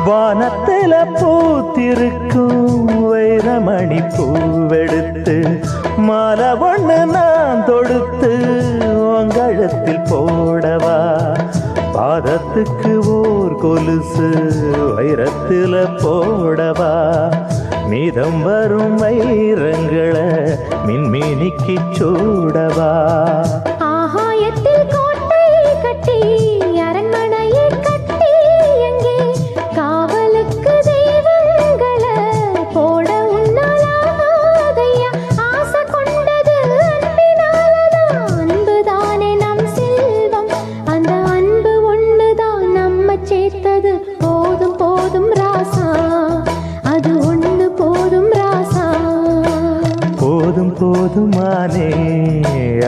வானத்தில பூத்திருக்கும் வைரமணி பூவெடுத்து மாலை ஒண்ணு நான் தொடுத்து உங்கழுத்தில் போடவா, பாதத்துக்கு ஓர் கொலுசு வைரத்தில போடவா, மீதம் வரும் வைரங்களை மின்மினிக்கு சூடவா. ஆகாயத்தில் கோட்டை கட்டி அரண்மனையை கட்டி எங்கே காவலுக்கு தெய்வங்களை போட உன்னாலாதையா, ஆசை கொண்டது அன்பினாலதான், அன்புதானே நம் செல்வம், அந்த அன்பு ஒண்ணுதான் நம்ம சேர்த்தது, போதும் போதும் ராசா, அது ஒண்ணு போதும் ராசா. போதும் போதுமானே,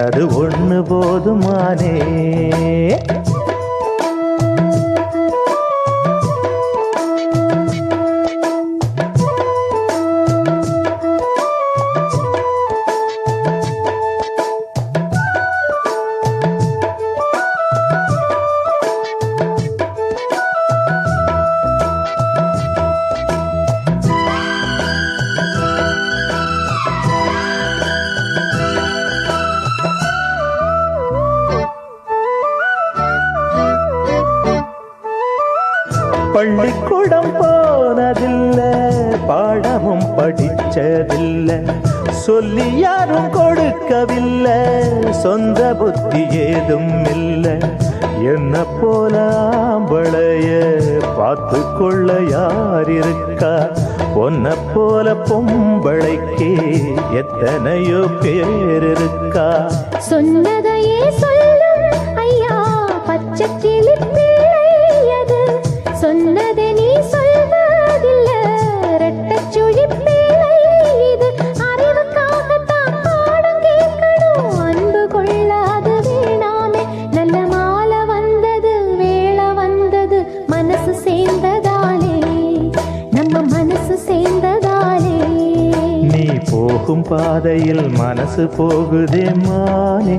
அது ஒண்ணு போதுமானே. பள்ளிக்கூடம் போனதில்லை, பாடமும் படிச்சதில்லை, சொல்லி யாரும் கொடுக்கவில்லை, சொந்த புத்தி ஏதும் இல்லை, என்ன போல ஆம்பளைய பார்த்து கொள்ள யார் இருக்கா, பொன்ன போல பொம்பளைக்கு எத்தனையோ பேர் இருக்கா. சொன்னதையே சொல்லும் ஐயா பச்சை கிளி பிள்ளையது, சொன்னதை நீ சொல்வதில்லை ரெட்டச் சுழி பிள்ளை இது, அறிவுக்காகத்தான் பாடம் கேட்கணும், அன்பு கொள்ளாது வேணாமே, நல்ல மாலை வந்தது வேளை வந்தது, மனசு சேர்ந்ததாலே, நம்ம மனசு சேர்ந்ததாலே. நீ போகும் பாதையில் மனசு போகுதே மானே,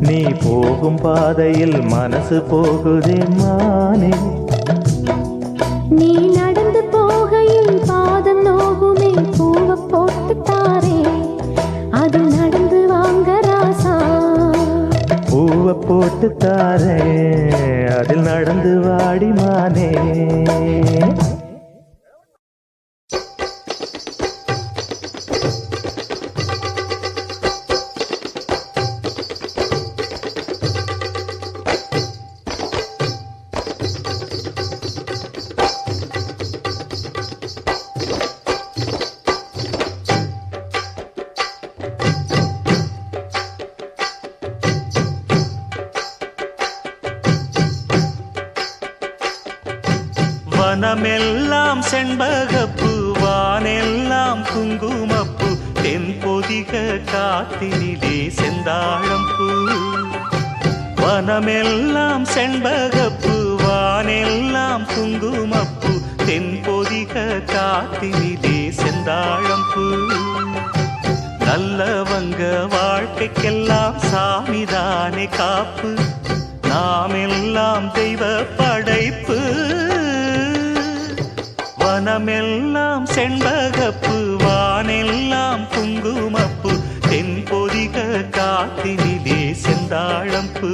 நீ போகும் பாதையில் மனசு போகுதே மானே, நீ நடந்து போகையில் பாதம் நோகுமே பூவை போட்டு தாரே, அது நடந்து வாங்க ராசா, பூவை போட்டு தாரே, அதில் நடந்து வாடி மானே. வனமெல்லாம் செண்பகப்பூ, வானெல்லாம் குங்குமப்பூ, தென்பொதிக காத்தினிலே செந்தாழம்பூ. வனமெல்லாம் செண்பகப்பூ, வானெல்லாம் குங்குமப்பூ, தென்பொதிக காத்தினிலே செந்தாழம்பூ. வாழ்க்கைக்கெல்லாம் சாமிதானே காப்பு, நாம் எல்லாம் தெய்வ படைப்பு. வனமெல்லாம் செண்பகப்பு, வானெல்லாம் குங்குமப்பு, தென்பொதிக காத்தினிலே செந்தாழம்பு.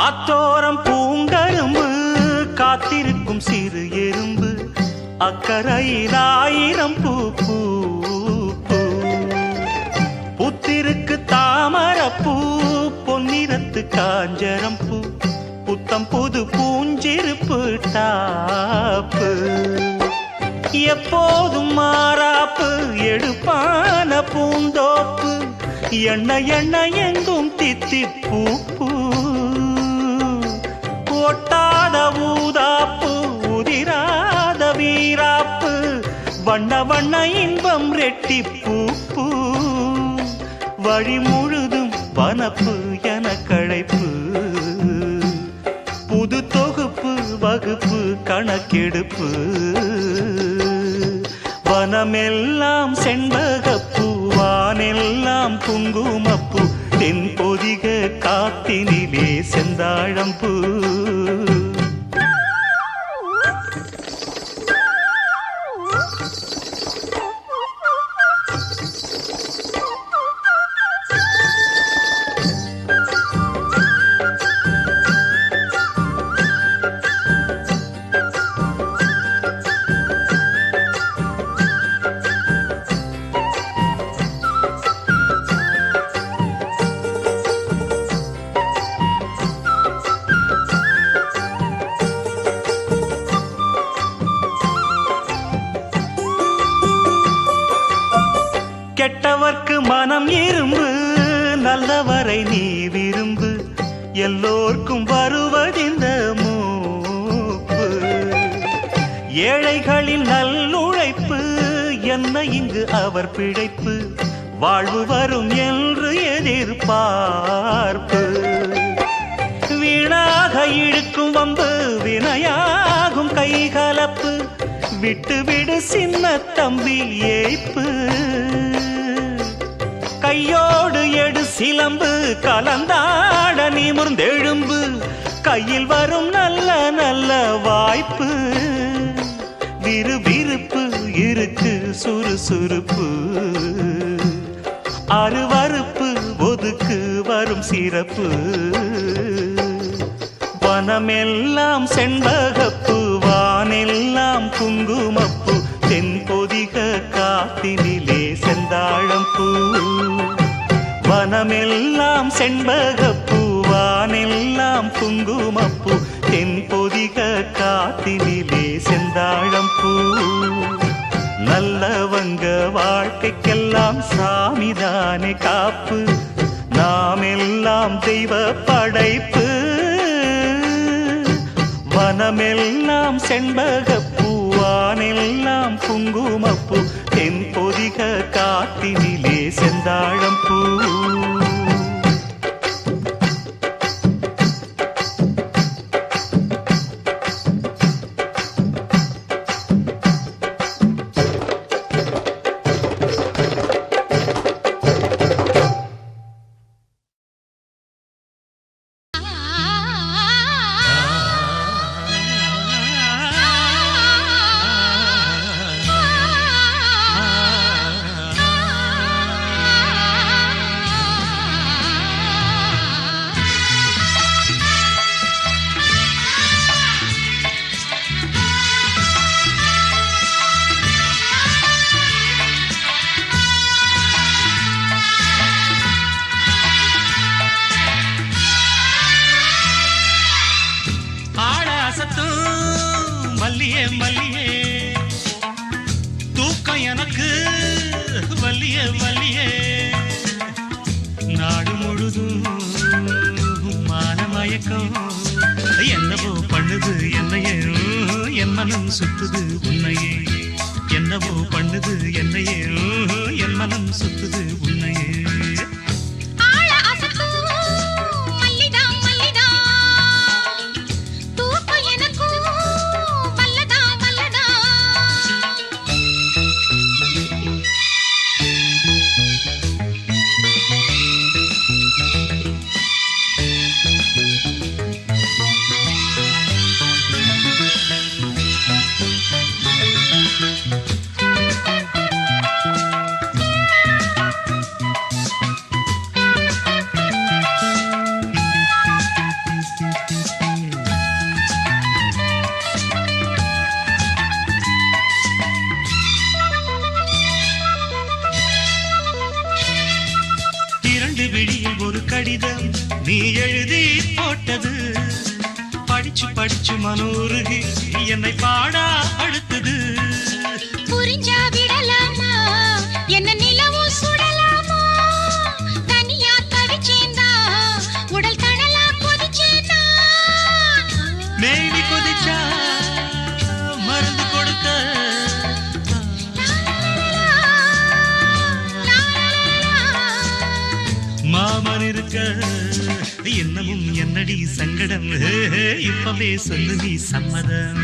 ஆத்தோரம் பூங்கரும்பு, காத்திருக்கும் சிறு எறும்பு, அக்கரையில் 1000 பூ பூ பூ. புத்திருக்கு தாமரப்பூ, பொன்னிறத்து காஞ்சரம் பூ, புத்தம் புது பூஞ்சிருப்பு டாப்பு. எப்போதும் மாறாப்பு, எடுப்பான பூந்தோப்பு, எண்ணெய் எண்ணெய் எங்கும் தித்திப்பூ பூ. ஒட்டாத ஊதாப்பு, உதிராத வீராப்பு, வண்ண வண்ண இன்பம் ரெட்டிப்பூ பூ. வழி முழுதும் வனப்பு என களைப்பு, புது தொகுப்பு வகுப்பு கணக்கெடுப்பு. வனமெல்லாம் செண்பகப்பூ, வானெல்லாம் குங்குமப்பூ, தென்பொதிக காத்தினிலே செந்தாழம்பூ. கெட்டவர்க்கு மனம் இரும்பு, நல்லவரை நீ விரும்பு, எல்லோர்க்கும் வருவதிந்த மூப்பு. ஏழைகளின் நல்லுழைப்பு, என்ன இங்கு அவர் பிழைப்பு, வாழ்வு வரும் என்று எதிர்பார்ப்பு. வீணாக இழுக்கும் வம்பு, வினையாகும் கைகலப்பு, விட்டு விடு சின்ன தம்பி ஏய்ப்பு. கையோடு எடு சிலம்பு, கலந்தாட நிமிர்ந்தெழும்பு, கையில் வரும் நல்ல நல்ல வாய்ப்பு. விறுவிறுப்பு இருக்கு சுறுசுறுப்பு, அருவறுப்பு ஒதுக்கு வரும் சிறப்பு. வனமெல்லாம் செண்பகப்பு, வானெல்லாம் குங்குமப்பு, தென்பொதிக காத்தினிலே செந்தாழம்பூ. வனமெல்லாம் செண்பகப்பூ, வானெல்லாம் குங்குமப்பூ, தென்பொதிக காத்தினிலே செந்தாழம்பூ. நல்லவங்க வாழ்க்கைக்கெல்லாம் சாமிதானே காப்பு, நாம் எல்லாம் தெய்வ படைப்பு. வனமெல்லாம் செண்பகப்பூ, வானெல்லாம் குங்குமப்பூ, தென்பொதிக காத்தினிலே செந்தாழம்பூ. மல்லியே மல்லியே தூக்கம் எனக்கு வலியே நாடு முழுதும் மானமயக்கம் என்னவோ பண்ணுது என்னையே என் மனம் சுத்துது உன்னையே என்னவோ பண்ணுது என்னையே என் மனம் சுத்துது உன்னையே ஒரு கடிதம் நீ எழுதி போட்டது படிச்சு படிச்சு மனோருகி என்னை பாடா அடுத்தது புரிஞ்சா விடலாமா என்ன நிலவும் சுடலாமா தனியா தவிச்சேந்தா உடல் தணலா கொதிச்சேந்தா மேனி கொதிச்சா மருந்து கொடுக்க மாமன் இருக்க என்னமும் என்னடி சங்கடம் இப்பவே சொல்லு நீ சம்மதம்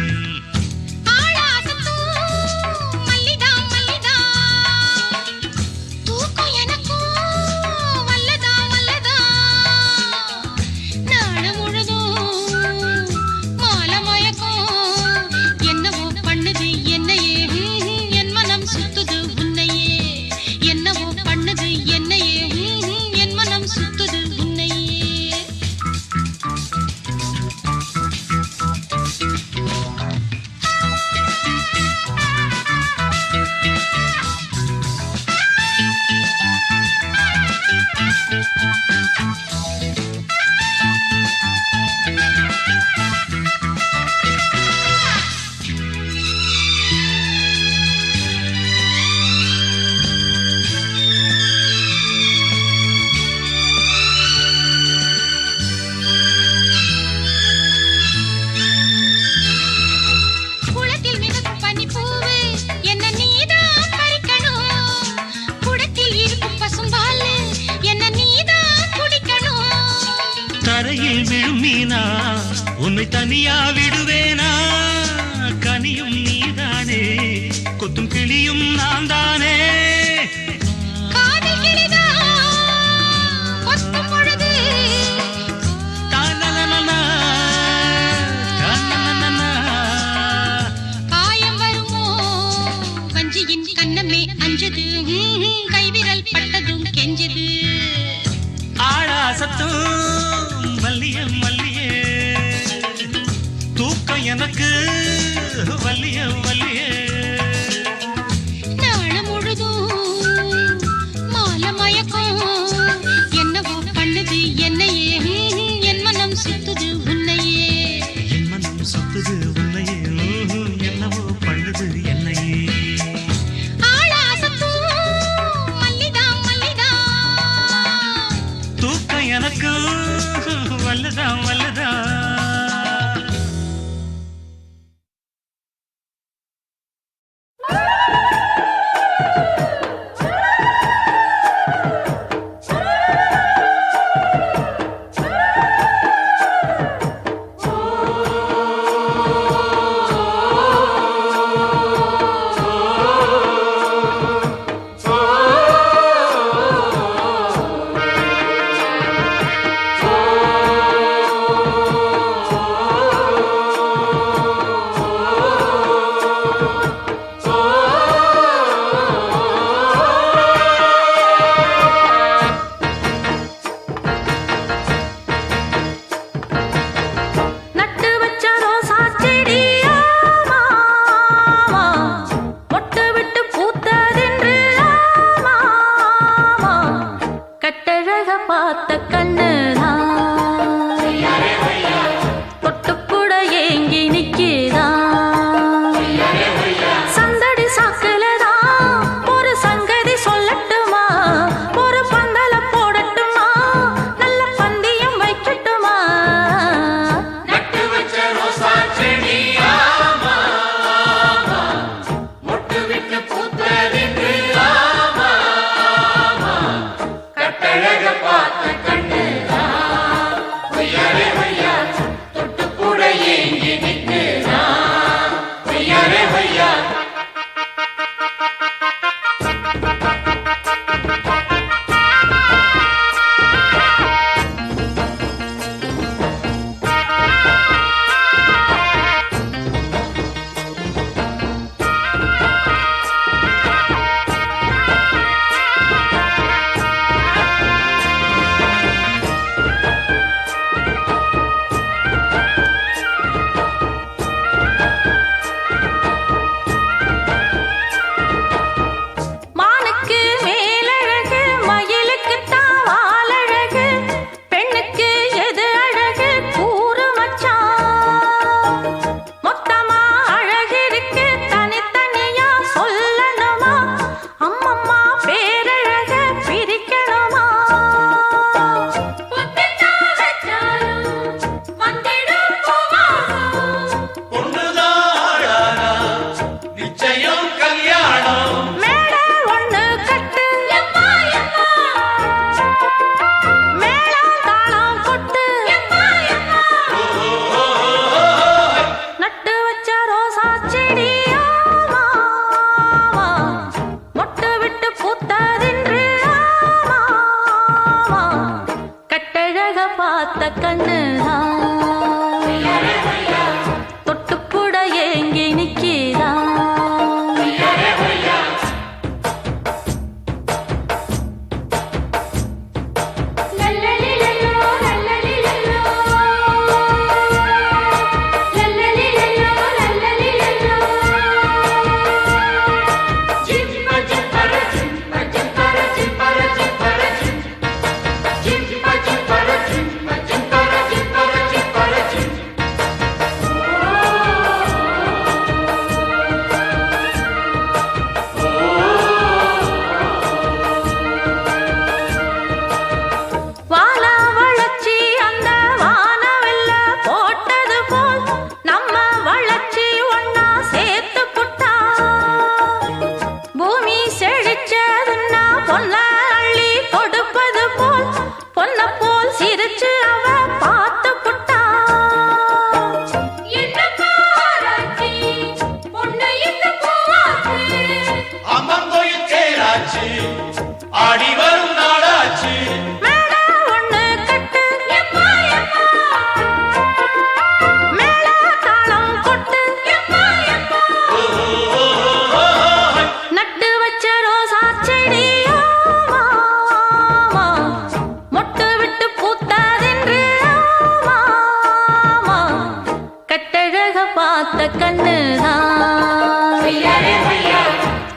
தரையில் விழும் மீனா உன்னை தனியா விடுவேனா கனியும் நீதானே கொத்தும் கிளியும் நான் தானே காயம் வருமோ வஞ்சியின் கண்ணமே அஞ்சது கைவிரல் பட்டதும் கெஞ்சது ஆழாசத்தும் மல்லிய மல்லியே தூக்கம் எனக்கு வல்லிய வல்லியே நாளை முழுதும் மாலை மயக்கம் என்னவோ பண்ணுது என்னையே என் மனம் சுத்துது உன்னையே என் மனம் சுத்துது உன்னையே என்னவோ பண்ணுது என்னையே தூக்கம் எனக்கு வல்லதான் வல்லதான்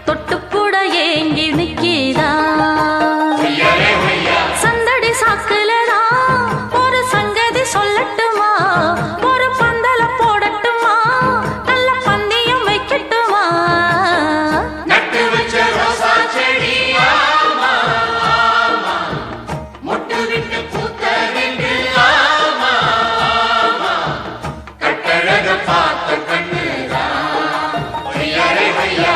தொட்டுப்புட ஏங்கி நிக்கிதா சந்தடி சாக்குலதா ஒரு சங்கதி சொல்லட்டுமா ஒரு பந்தல போடட்டுமா நல்ல பந்தயம் வைக்கட்டுமா நட்டு வச்ச ரோசா செடி ஆமா ஆமா மொட்டு விட்டு பூத்ததென்று ஆமா ஆமா கட்டழக பார்த்த கண்ணுதா ஒய்யாரே ஒய்யா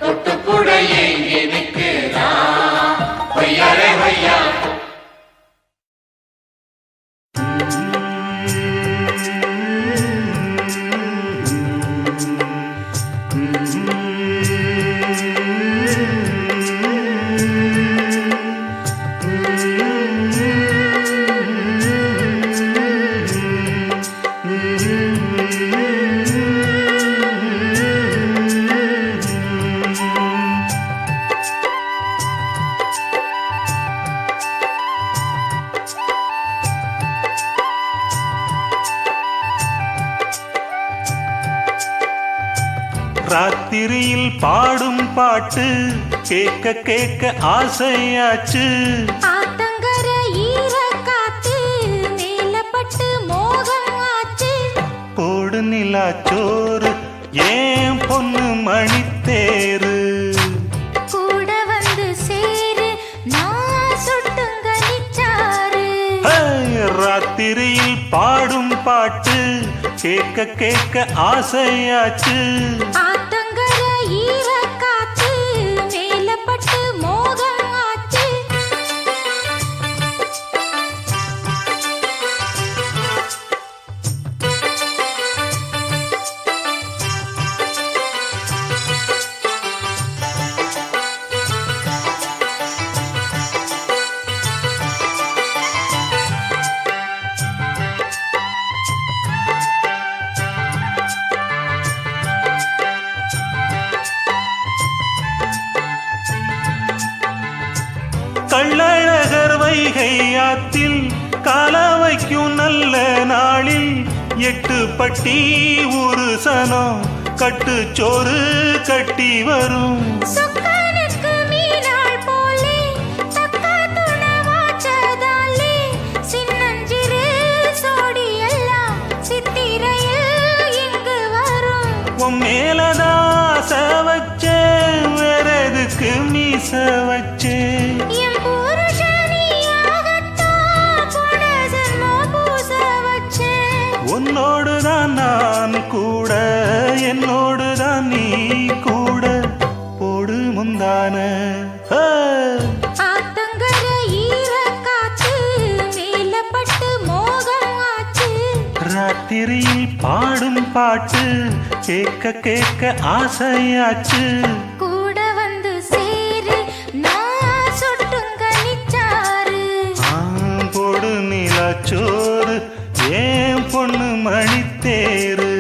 தொட்டு கூட ஏங்கி நிற்குதா ஒய்யாரே ஒய்யா ராத்திரியில் பாடும் பாட்டு கேட்க கேட்க ஆசையாச்சு ஆத்தங்கர ஈர காத்து மேலப்பட்டு மோகம் ஆச்சு போடு நிலாச்சோறு ஏன் பொண்ணு மணித்தேரு கூட வந்து சேரு நான் சுட்டுங்க நிச்சாரு ஹே, ராத்திரியில் பாடும் பாட்டு கேட்க கேட்க ஆசையாச்சு ஆத்தங்கர ஈர காத்து மேலப்பட்டு மோகம் ஆச்சு கள்ளழகர் வைகை ஆத்தில் கால வைக்கும் நல்ல நாளில் 8 பட்டி ஒரு சனம் கட்டுச்சோறு கட்டி வரும் சொக்கனுக்கு மீனாள் போலே தக்கா துணவாச்சதாலே சின்னஞ்சிறு சோடி எல்லாம் சித்திரையில் இங்கு வரும் உன் மேலதாச வச்சே வேற எதுக்கு மீச வச்சே என் புருஷனியாகத்தான் போன ஜென்மம் பூச வச்சேன் உன்னோடுதான் நான் கூட என்னோடுதான் நீ கூட போடு முந்தான ஆத்தங்கர ஈர காத்து மேலப்பட்டு மோகம் ஆச்சு ராத்திரியில் பாடும் பாட்டு கேட்க கேட்க ஆசையாச்சு கூட வந்து சேரு நான் சுட்டுங்க நிச்சாரு போடு நிலாச்சோறு ஏன் பொண்ணு மணித்தேரு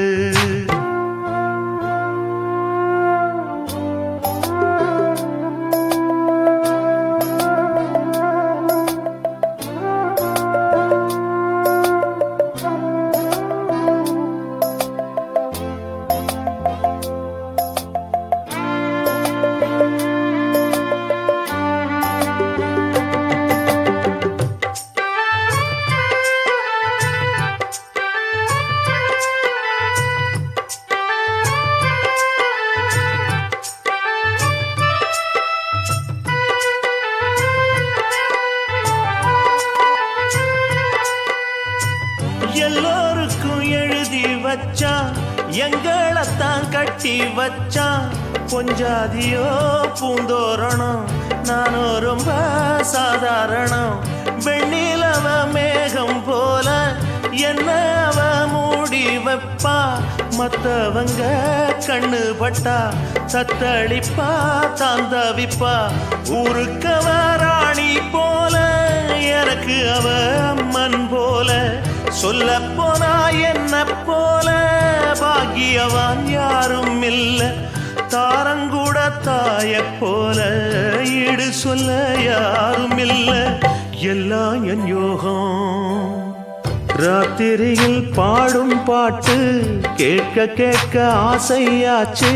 எல்லோருக்கும் எழுதி வச்சான் எங்களைத்தான் கட்டி வச்சான் பொஞ்சாதியோ பூந்தோரணம் நானும் ரொம்ப சாதாரணம் வெண்ணிலவ மேகம் போல என்ன அவ மூடி வைப்பா மத்தவங்க கண்ணு பட்டா தத்தளிப்பா தாந்தவிப்பா ஊருக்கவ ராணி போல எனக்கு அவ அம்மன் போல சொல்ல போனா என்ன போல பாக்கியவான் யாரும் இல்ல தாரங்கூட தாய போல ஈடு சொல்ல யாரும் இல்ல எல்லாம் என் யோகம் ராத்திரியில் பாடும் பாட்டு கேட்க கேட்க ஆசையாச்சு.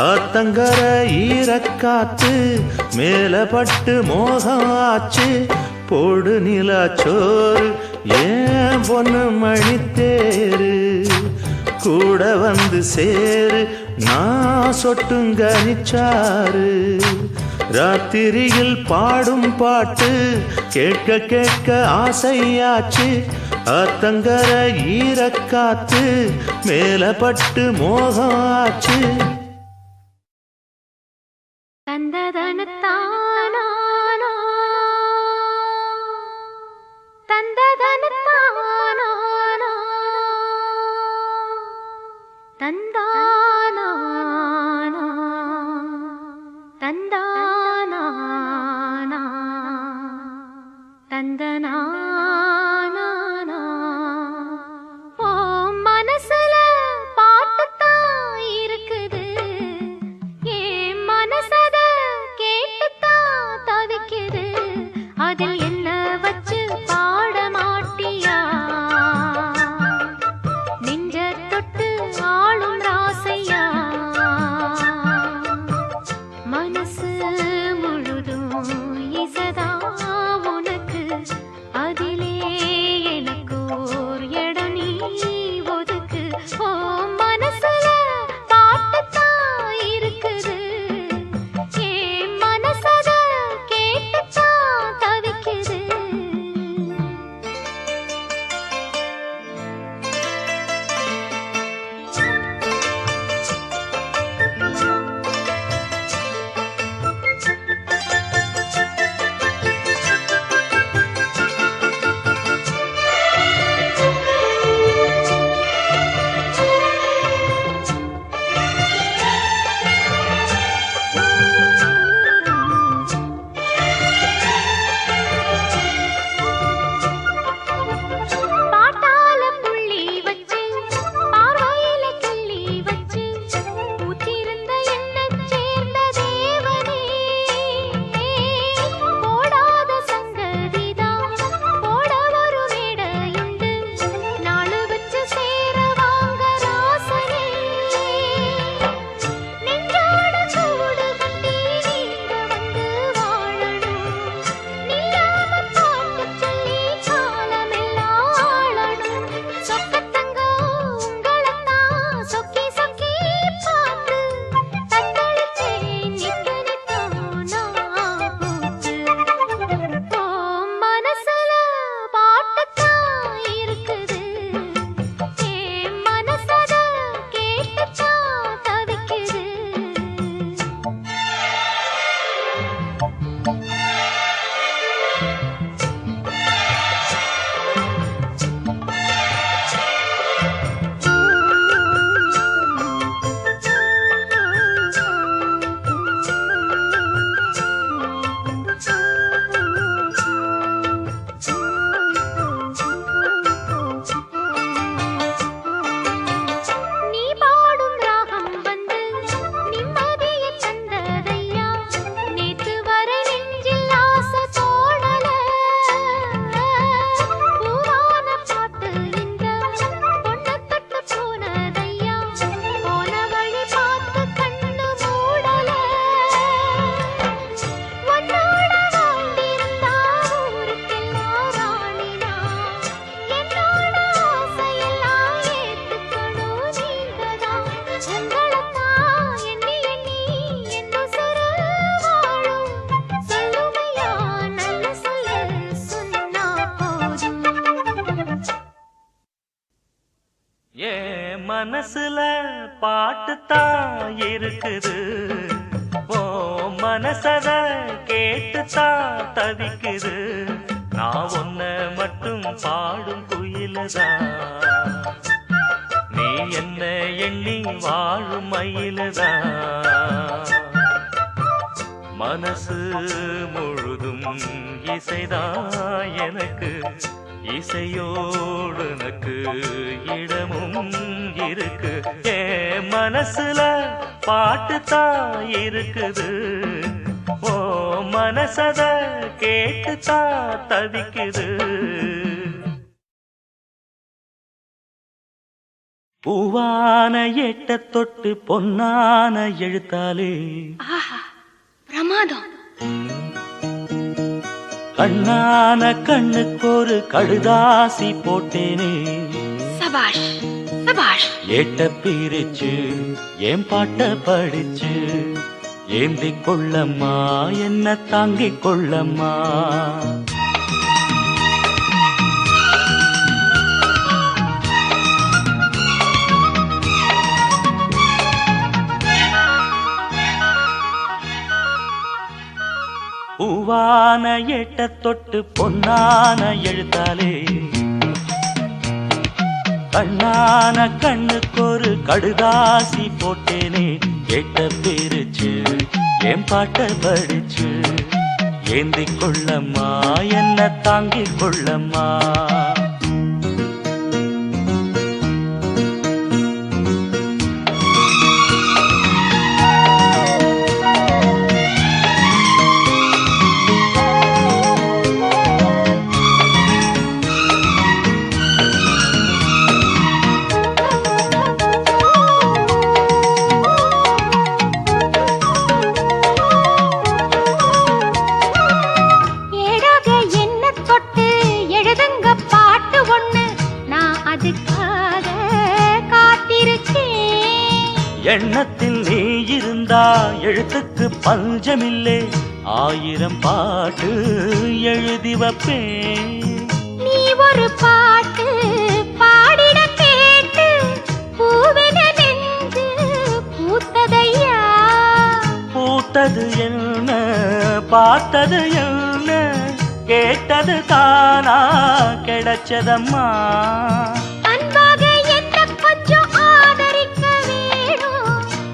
ஆத்தங்கர ஈரக்காத்து மேலப்பட்டு மோகம் ஆச்சு. போடு நிலாச்சோறு ஏன் பொண்ணு மணித்தேரு கூட வந்து சேரு நான் சொட்டுங்கனிச்சாரு. ராத்திரியில் பாடும் பாட்டு கேட்க கேட்க ஆசையாச்சு. ஆத்தங்கர ஈரக்காத்து மேலப்பட்டு மோகம் ஆச்சு. தந்ததனத்தானா தந்ததனத்தானா தந்தானா தந்தானா தந்தனா ஓ மனசுல பாட்டுத்தான் இருக்குது. ஏன் மனசத கேட்டுத்தான் தவிக்குது. அதில் என்ன வச்சு பாட மாட்டியா? நெஞ்ச தொட்டு ஆளும் ராசையா. மனசு முழுதும் இசதா உனக்கு. அதிலே எனக்கு ஓர் இடம் நீ ஒதுக்கு. ஓ மனசுல பாட்டுத்தான் இருக்குது. ஏன் மனசத கேட்டுத்தான் தவிக்குது. பாட்டால புள்ளி வச்சு பார்வையில கிள்ளி வச்சு ஊத்திருந்த எண்ணச் சேர்ந்த தேவனே. போடாத சங்கதிதான் போட ஒரு மேடையுண்டு. நாளு வச்சு சேர வாங்க ராசனே. நெஞ்சோட கூடு கட்டி நீங்க வந்து வாழணும். நில்லாம பாட்டு சொல்லி காலமெல்லாம் ஆளணும். சொக்கத்தங்கம் உங்களத்தான் சொக்கி சொக்கி பார்த்து தத்தளிச்சே நித்து நித்தோனா பூத்து. ஓ மனசுல பாட்டுத்தான் இருக்குது. ஏன் மனசத கேட்டுத்தான் தவிக்குது. நீ பாடும் ராகம் வந்து நிம்மதியை தந்ததையா. நேத்து வரை நெஞ்சில் ஆசை தோணல. பூவான பாட்டு இந்த பொண்ணு தொட்டு போனதையா. போன வழி பார்த்து கண்ணு மூடல. உன்னோட வாழ்ந்திருந்தா ஊருக்கெல்லாம் ராணினா. என்னோட ஆசையெல்லாம் ஏத்துக்கணும் நீங்கதான். உங்களைத்தான் எண்ணி எண்ணி என் உசுரு வாழும். சொல்லுமையா நல்ல சொல்லு சொன்னா போதும். ஏன் மனசுல பாட்டுத்தான் இருக்குது. ஓ மனசத கேட்டுத்தான் தவிக்குது. நான் ஒன்ன மட்டும் பாடும் குயிலதான். நீ என்ன எண்ணி வாழும் மயிலதான். மனசு முழுதும் இசைதான் எனக்கு. இசையோடு எனக்கு இடமும் இருக்கு. ஏன் மனசுல பாட்டுத்தான் இருக்குது. ஓ மனசத கேட்டுத்தான் தவிக்குது. பூவான எட்ட தொட்டு பொன்னான எழுத்தாலே ஆஹா பிரமாதம். கண்ணான கண்ணுக்கொரு கடுதாசி போட்டேனே சபாஷ் சபாஷ். ஏட்ட பிரிச்சு ஏன் பாட்ட படிச்சு ஏந்திக் கொள்ளம்மா என்ன தாங்கிக் கொள்ளம்மா. பூவான எட்ட தொட்டு பொன்னான எழுத்தாலே கண்ணான கண்ணுக்கொரு கடுதாசி போட்டேனே கேட்ட பிரிச்சு என் பாட்ட படிச்சு ஏந்திக் கொள்ளம்மா என்ன தாங்கிக் கொள்ளம்மா. எண்ணத்தில் நீ இருந்தா எழுத்துக்கு பஞ்சமில்லை, 1000 பாட்டு எழுதி வைப்பேன். நீ ஒரு பாட்டு பாடிட கேட்டு பூவென நெஞ்சு பூத்ததையா. பூத்தது என்ன பார்த்தது என்ன கேட்டது தானா கிடைச்சதம்மா.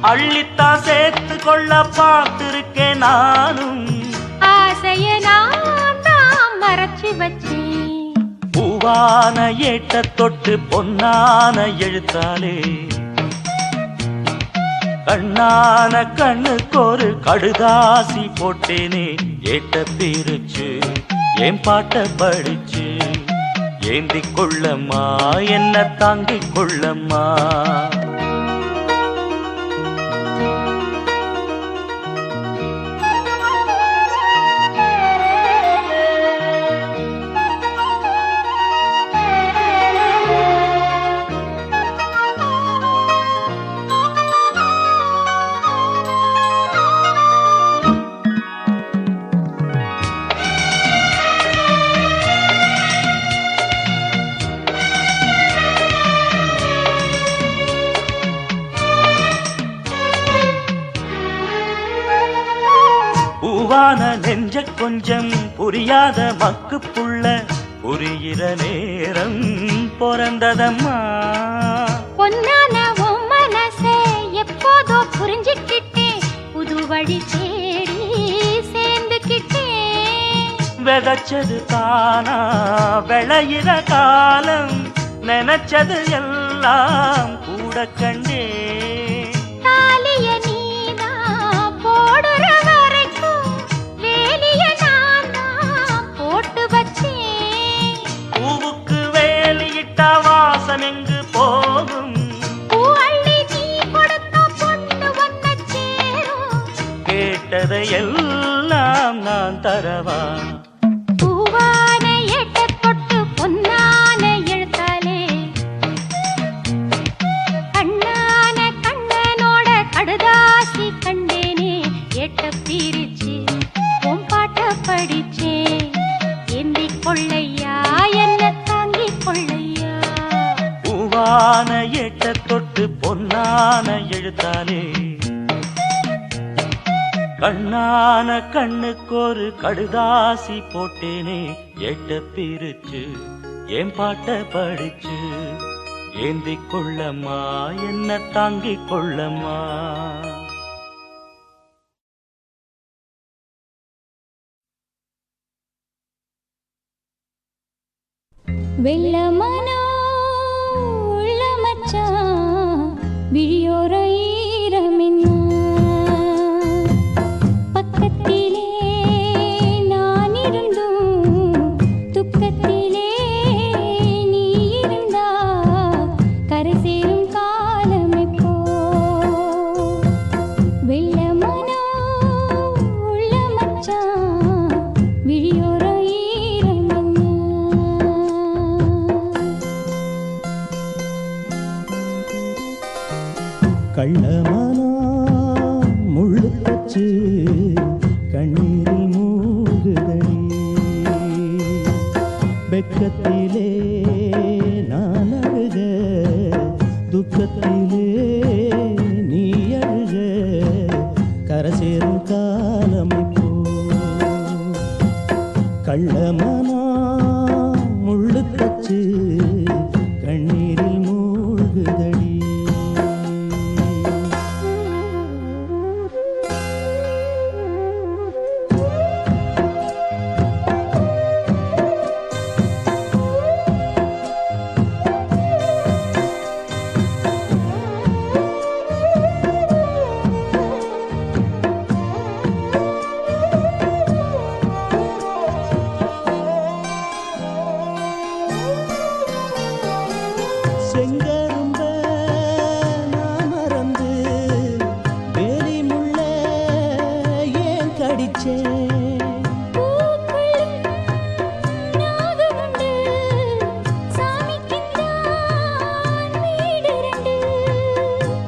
அள்ளித்தான் சேர்த்து கொள்ள பார்த்திருக்கேன் நானும். ஆசைய நான் மறைச்சு வச்சேன். பூவான ஏட்ட தொட்டு பொன்னான எழுத்தாலே கண்ணான கண்ணுக்கொரு கடுதாசி போட்டேனே ஏட்ட பிரிச்சு என் பாட்ட படிச்சு ஏந்திக் கொள்ளம்மா என்ன தாங்கிக் கொள்ளம்மா. பூவான நெஞ்ச கொஞ்சம் புரியாத மக்கு புள்ள புரிகிற நேரம் பிறந்ததம்மா. பொன்னான உன் மனசே எப்போதோ புரிஞ்சுக்கிட்டேன், புது வழி தேடி சேர்ந்துக்கிட்டேன். விதைச்சது தானா விளையிற காலம் நினைச்சது எல்லாம் கூட கண்டே. தாலிய நீனா போடுற வரைக்கும் வேலிய நான் போட்டு வச்சேன். பூவுக்கு வேலியிட்ட வாசம் எங்கு போகும், பூ அள்ளி நீ கொடுத்த பொண்ணு ஒன்ன சேரும். கேட்டதை எல்லாம் நான் தரவா. பூவான எட்ட தொட்டு பொன்னான எழுத்தாலே கண்ணான கண்ணனோட கடுதாசி கண்டேனே எட்ட பிரிச்சு உன் பாட்ட படிச்சேன். ஏந்திக் கொள்ளையா என்ன தாங்கிக் கொள்ளையா. பூவான ஏட்ட தொட்டு பொன்னான எழுத்தாலே கண்ணான கண்ணுக்கொரு கடுதாசி போட்டேனே ஏட்ட பிரிச்சு என் பாட்ட படிச்சு ஏந்திக் கொள்ளம்மா என்ன தாங்கிக் கொள்ளம்மா. வெள்ளமனோ உள்ள மச்சான் விழியோர ஈரமின்னா பக்கத்திலே நான் இருந்தும் துக்கத்திலே நீ இருந்தா கரை சேரும் கள்ளமனா முள்ளு தச்சு கண்ணீரில் மூழ்குதடி வெக்கத்திலே நான் அழுக துக்கத்திலே நீ அழுக கரசேரும் காலம் இப்போ கள்ளமனா முள்ளு தச்சு கண்ணீரில் மூழ்குதடி செங்கரும்ப நான் மறந்து வேலி முள்ள ஏன் கடிச்சேன்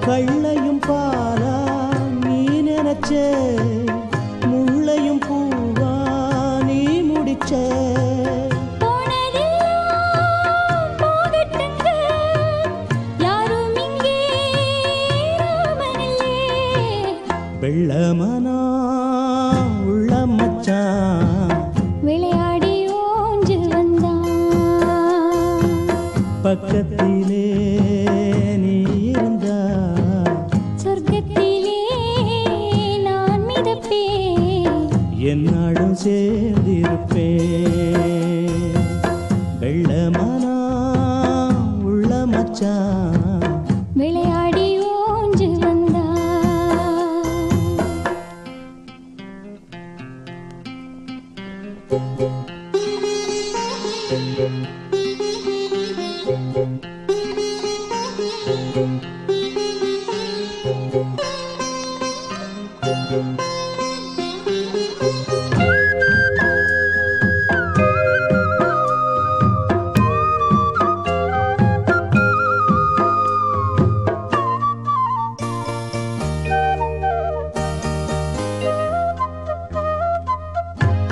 கள்ளையும் பாலா நீ நினைச்ச முள்ளையும் பூவா நீ முடிச்ச வெள்ளமனா உள்ள மச்சான் விளையாடி ஓஞ்சு வந்தான் பக்கத்திலே நீ இருந்தா சொர்க்கத்திலே நான் மிதப்பேன் என்னாடும் சேர்ந்திருப்பேன் வெள்ளமனா உள்ள மச்சான் விளையாடி ஓஞ்சு வந்தான்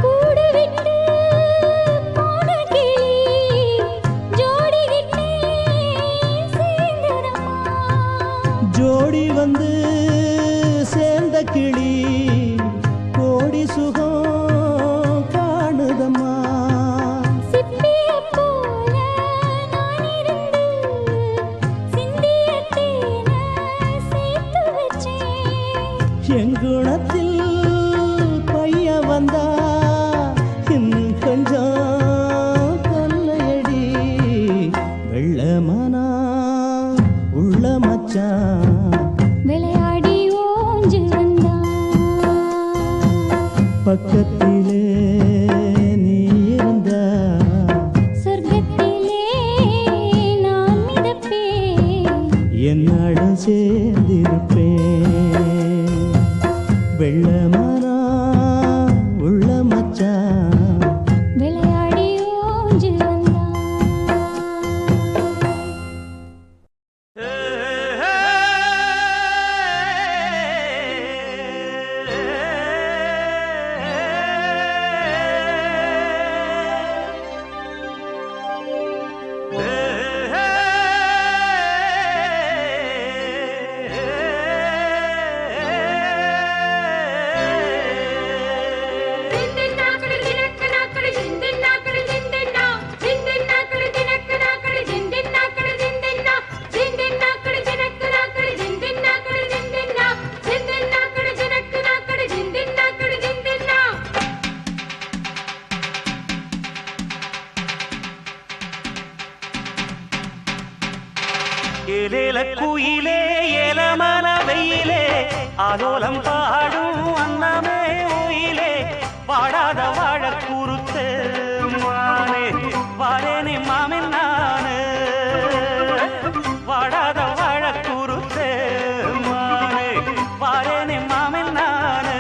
கூடு விட்டு போன கிளி ஜோடி விட்டு சேர்ந்ததம்மா ஜோடி வந்து சேர்ந்த கிளி கோடி சுகம் காணுதம்மா சிப்பியைப் போல நான் இருந்து சிந்திய தேனை சேர்த்து வச்சேன் எங்குணத்தில் பைய வந்தா இன்னும் கொஞ்சம் தொல்லையடி வெள்ளமனா உள்ள மச்சான் விளையாடி ஓஞ்சு வந்தான் பக்கத்திலே நீ இருந்தா சொர்க்கத்திலே நான் மிதப்பேன் என்னாடும் சேர்ந்திருப்பேன் வெள்ளமனா உள்ள மச்சான் விளையாடி ஓஞ்சு வந்தான் ஏலேல குயிலே ஏலமல வெயிலே ஆலோலம் பாடும் அன்னமே உயிலே வாடாத வாழ குறுத்து மானே வாழேனே மாமன் நானு வாடாத வாழ குறுத்து மானே வாழேனே மாமன் நானு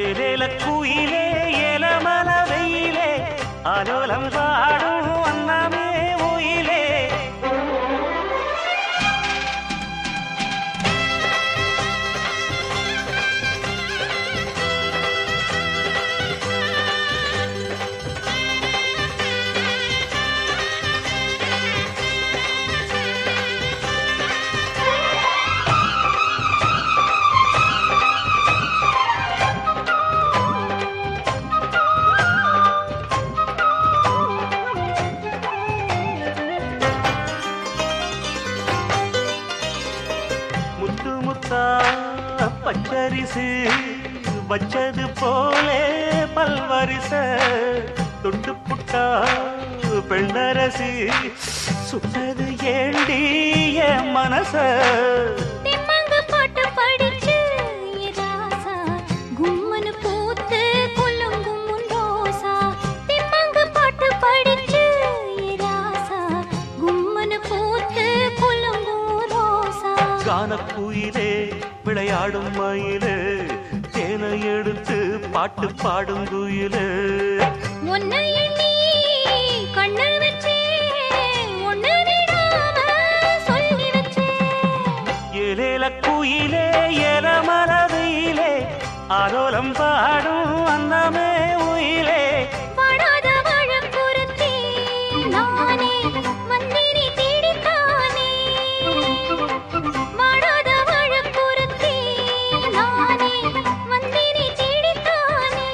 ஏலேல குயிலே ஏலமல வெயிலே ஆலோலம் பாடும் அன்னமே உயிலே. முத்து முத்தா பச்சரிசு வச்சது போலே பல்வரிச தொட்டு புட்டா பெண்ணரசி சுட்டது ஏண்டி என் மனச. திம்மங்கு பாட்டு படிச்சு ராசா கும்மனு பூத்து குலுங்கும் உன் ரோசா. திம்மங்கு பாட்டு படிச்சு ராசா கும்மனு பூத்து குலுங்கும் ரோசா. கானக்குயிலே விளையாடும் மயிலே தேனை எடுத்து பாட்டு பாடும் குயிலே. உன்னை எண்ணி கண்ணு வச்சேன் ஒன்னு விடாம சொல்லி வச்சேன். ஏலேல குயிலே ஏலமலதிலே ஆலோலம் பாடும் அன்னமே உயிலே. வாடாத வாழக்குறுத்தி நானே வந்தினி தேடித்தானே. வாடாத வாழக்குறுத்தி நானே வந்தினி தேடித்தானே.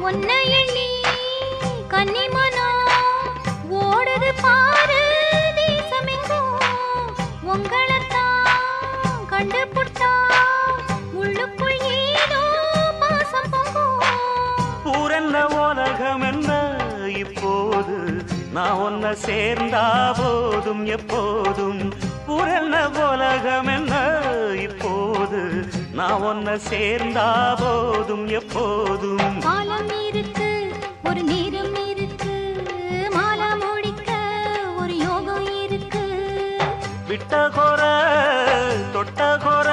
உன்னை எண்ணி கன்னிமனோ ஓடுது பாரு தேசமெங்கும். உங்களைத்தான் கண்டுபுட்டா உள்ளுக்குள் ஏதோ பாசம் பொங்கும். பூரன்ன உலகம் என்ன இப்போது நான் ஒன்ன சேர்ந்தா போதும் எப்போதும். பூரன்ன உலகம் என்ன இப்போது நான் ஒன்ன சேர்ந்தா போதும் எப்போதும். காலம் இருக்கு ஒரு நேரம் இருக்கு மாலை முடிக்க ஒரு யோகம் இருக்கு. விட்ட கொர தொட்ட கொர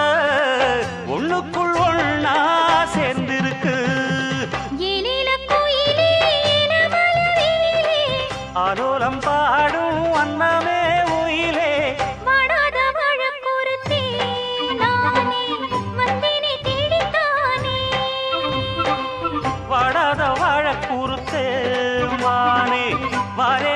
ஒண்ணுக்குள் ஒண்ணா சேர்ந்திருக்கு. ஏலேல குயிலே ஏலமலரிலே ஆலோலம் பாடும் அன்னமே உயிலே. வாடாத வாழக்குறுத்தி நானே வந்தினி தேடித்தானே. வாடாத வாழக்கூறுத்தே வானே வாரே